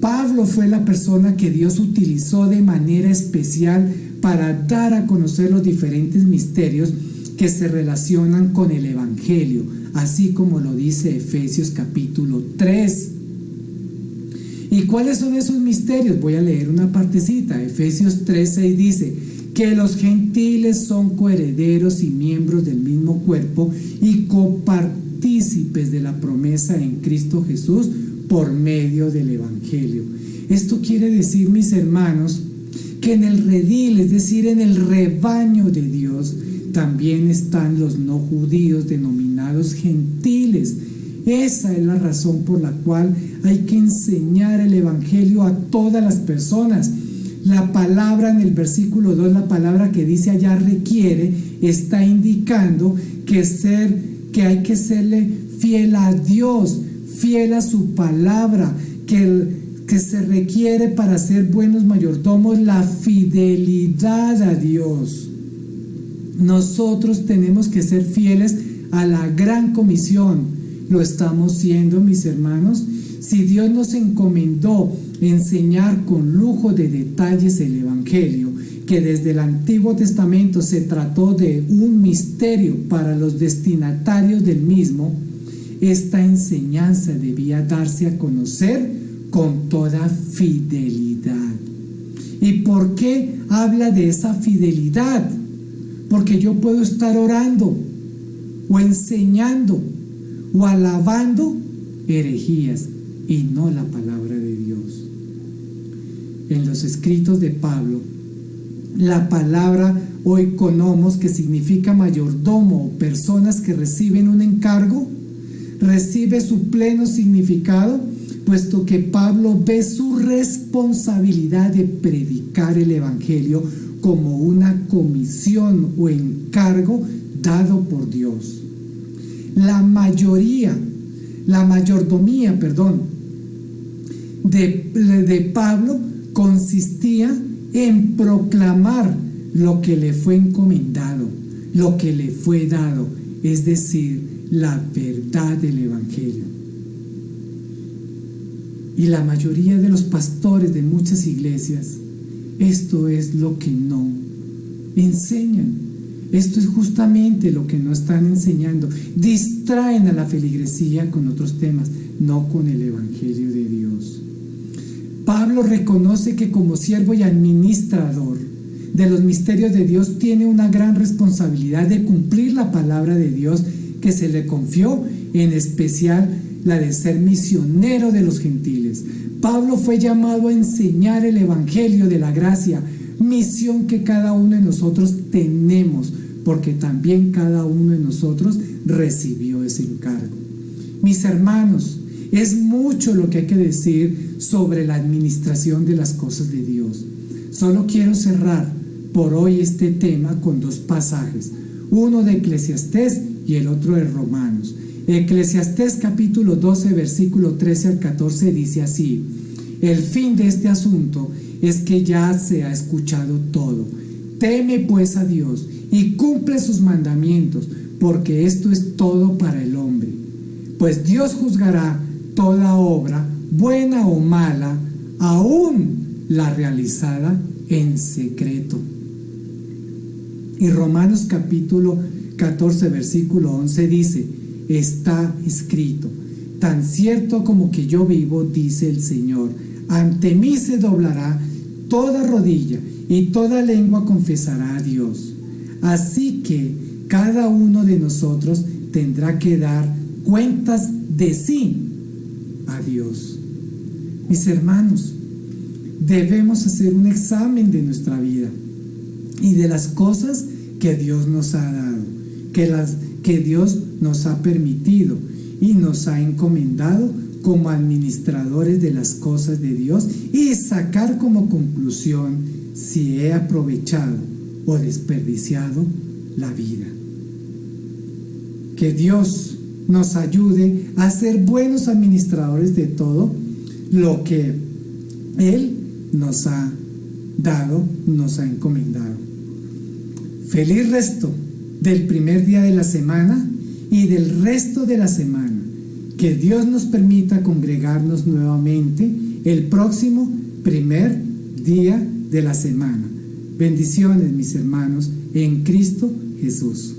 Pablo fue la persona que Dios utilizó de manera especial para dar a conocer los diferentes misterios que se relacionan con el Evangelio, así como lo dice Efesios capítulo 3. ¿Y cuáles son esos misterios? Voy a leer una partecita. Efesios 3:6 dice que los gentiles son coherederos y miembros del mismo cuerpo y copartícipes de la promesa en Cristo Jesús por medio del Evangelio. Esto quiere decir, mis hermanos, que en el redil, es decir, en el rebaño de Dios, también están los no judíos denominados gentiles. Esa es la razón por la cual hay que enseñar el Evangelio a todas las personas. La palabra en el versículo 2, la palabra que dice allá requiere, está indicando que hay que serle fiel a Dios, fiel a su palabra, que se requiere para ser buenos mayordomos la fidelidad a Dios. Nosotros tenemos que ser fieles a la gran comisión. ¿Lo estamos siendo, mis hermanos? Si Dios nos encomendó enseñar con lujo de detalles el Evangelio, que desde el Antiguo Testamento se trató de un misterio para los destinatarios del mismo, esta enseñanza debía darse a conocer con toda fidelidad. ¿Y por qué habla de esa fidelidad? Porque yo puedo estar orando o enseñando o alabando herejías y no la palabra de Dios. En los escritos de Pablo La palabra oikonomos, que significa mayordomo o personas que reciben un encargo, recibe su pleno significado, puesto que Pablo ve su responsabilidad de predicar el Evangelio como una comisión o encargo dado por Dios. La mayordomía, de Pablo consistía en proclamar lo que le fue encomendado, lo que le fue dado, es decir, la verdad del Evangelio. Y la mayoría de los pastores de muchas iglesias, esto es lo que no enseñan. Esto es justamente lo que no están enseñando. Distraen a la feligresía con otros temas, no con el Evangelio de Dios. Pablo reconoce que como siervo y administrador de los misterios de Dios tiene una gran responsabilidad de cumplir la palabra de Dios que se le confió, en especial la de ser misionero de los gentiles. Pablo fue llamado a enseñar el Evangelio de la gracia, misión que cada uno de nosotros tenemos, porque también cada uno de nosotros recibió ese encargo. Mis hermanos, es mucho lo que hay que decir sobre la administración de las cosas de Dios. Solo quiero cerrar por hoy este tema con dos pasajes, uno de Eclesiastés y el otro de Romanos. Eclesiastés capítulo 12, versículo 13 al 14 dice así: el fin de este asunto es que ya se ha escuchado todo. Teme pues a Dios y cumple sus mandamientos, porque esto es todo para el hombre. Pues Dios juzgará toda obra, buena o mala, aún la realizada en secreto. Y Romanos capítulo 14, versículo 11 dice: está escrito, tan cierto como que yo vivo, dice el Señor, ante mí se doblará toda rodilla y toda lengua confesará a Dios. Así que cada uno de nosotros tendrá que dar cuentas de sí a Dios. Mis hermanos, debemos hacer un examen de nuestra vida y de las cosas que Dios nos ha dado, que Dios nos ha permitido y nos ha encomendado como administradores de las cosas de Dios, y sacar como conclusión si he aprovechado o desperdiciado la vida. Que Dios nos ayude a ser buenos administradores de todo lo que Él nos ha dado, nos ha encomendado. Feliz resto del primer día de la semana y del resto de la semana. Que Dios nos permita congregarnos nuevamente el próximo primer día de la semana. Bendiciones, mis hermanos, en Cristo Jesús.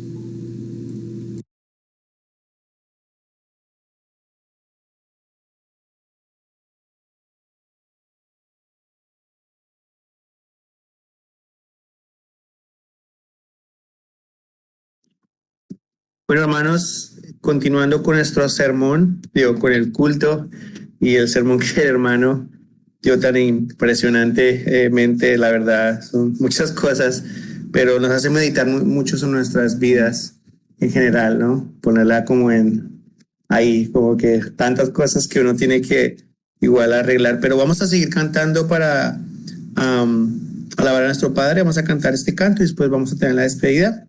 Bueno, hermanos, continuando con nuestro sermón, con el culto y el sermón que el hermano dio tan impresionantemente, la verdad, son muchas cosas, pero nos hace meditar mucho sobre nuestras vidas en general, ¿no? Ponerla como ahí, como que tantas cosas que uno tiene que igual arreglar, pero vamos a seguir cantando para alabar a nuestro Padre. Vamos a cantar este canto y después vamos a tener la despedida.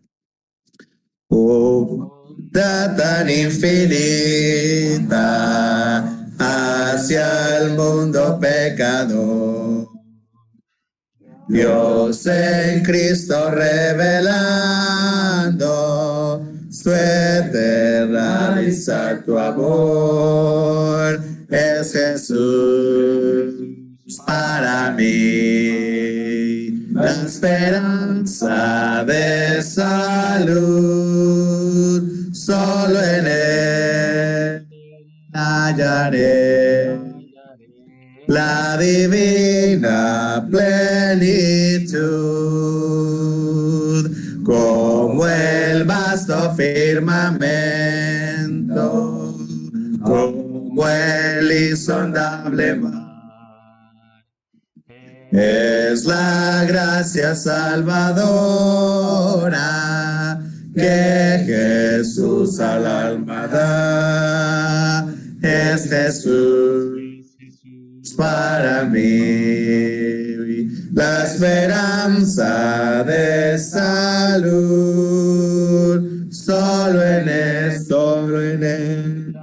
Oh, tan infinita hacia el mundo pecador, Dios en Cristo revelando su eterna risa, tu amor es Jesús para mí, la esperanza de salud, solo en Él hallaré la divina plenitud, como el vasto firmamento, como el insondable mar. Es la gracia salvadora que Jesús al alma da. Es Jesús para mí la esperanza de salud. Solo en Él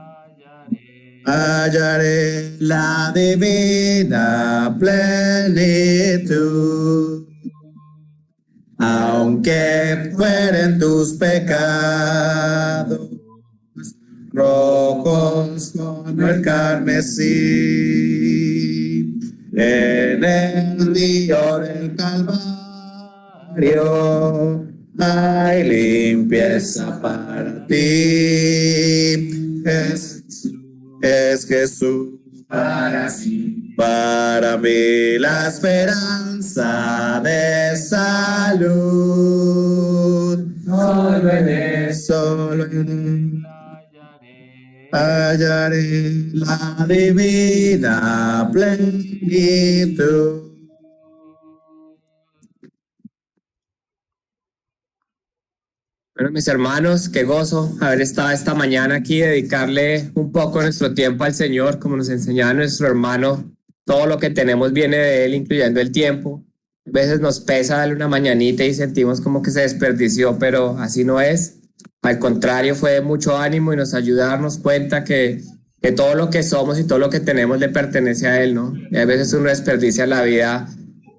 hallaré la divina plenitud. Aunque fueren tus pecados rojos como el carmesí, en el río del Calvario hay limpieza para ti. Es Jesús para mí la esperanza de salud. Solo en Él hallaré la divina plenitud. Bueno, mis hermanos, qué gozo haber estado esta mañana aquí, dedicarle un poco de nuestro tiempo al Señor, como nos enseñaba nuestro hermano. Todo lo que tenemos viene de Él, incluyendo el tiempo. A veces nos pesa darle una mañanita y sentimos como que se desperdició, pero así no es. Al contrario, fue de mucho ánimo y nos ayuda a darnos cuenta que todo lo que somos y todo lo que tenemos le pertenece a Él, ¿no? Y a veces uno desperdicia la vida,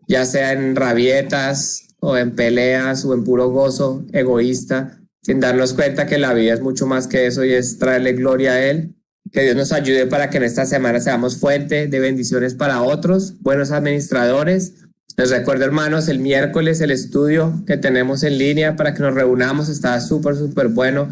ya sea en rabietas o en peleas o en puro gozo egoísta, sin darnos cuenta que la vida es mucho más que eso y es traerle gloria a Él. Que Dios nos ayude para que en esta semana seamos fuente de bendiciones para otros, buenos administradores. Les recuerdo, hermanos, el miércoles el estudio que tenemos en línea para que nos reunamos está súper bueno.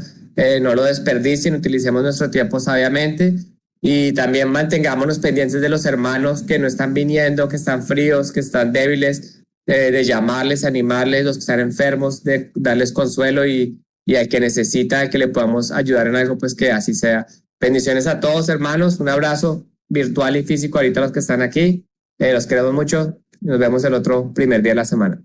No lo desperdicien, utilicemos nuestro tiempo sabiamente y también mantengámonos pendientes de los hermanos que no están viniendo, que están fríos, que están débiles, de llamarles, animarles, los que están enfermos, de darles consuelo y al que necesita que le podamos ayudar en algo, pues que así sea. Bendiciones a todos, hermanos. Un abrazo virtual y físico ahorita a los que están aquí. Los queremos mucho. Nos vemos el otro primer día de la semana.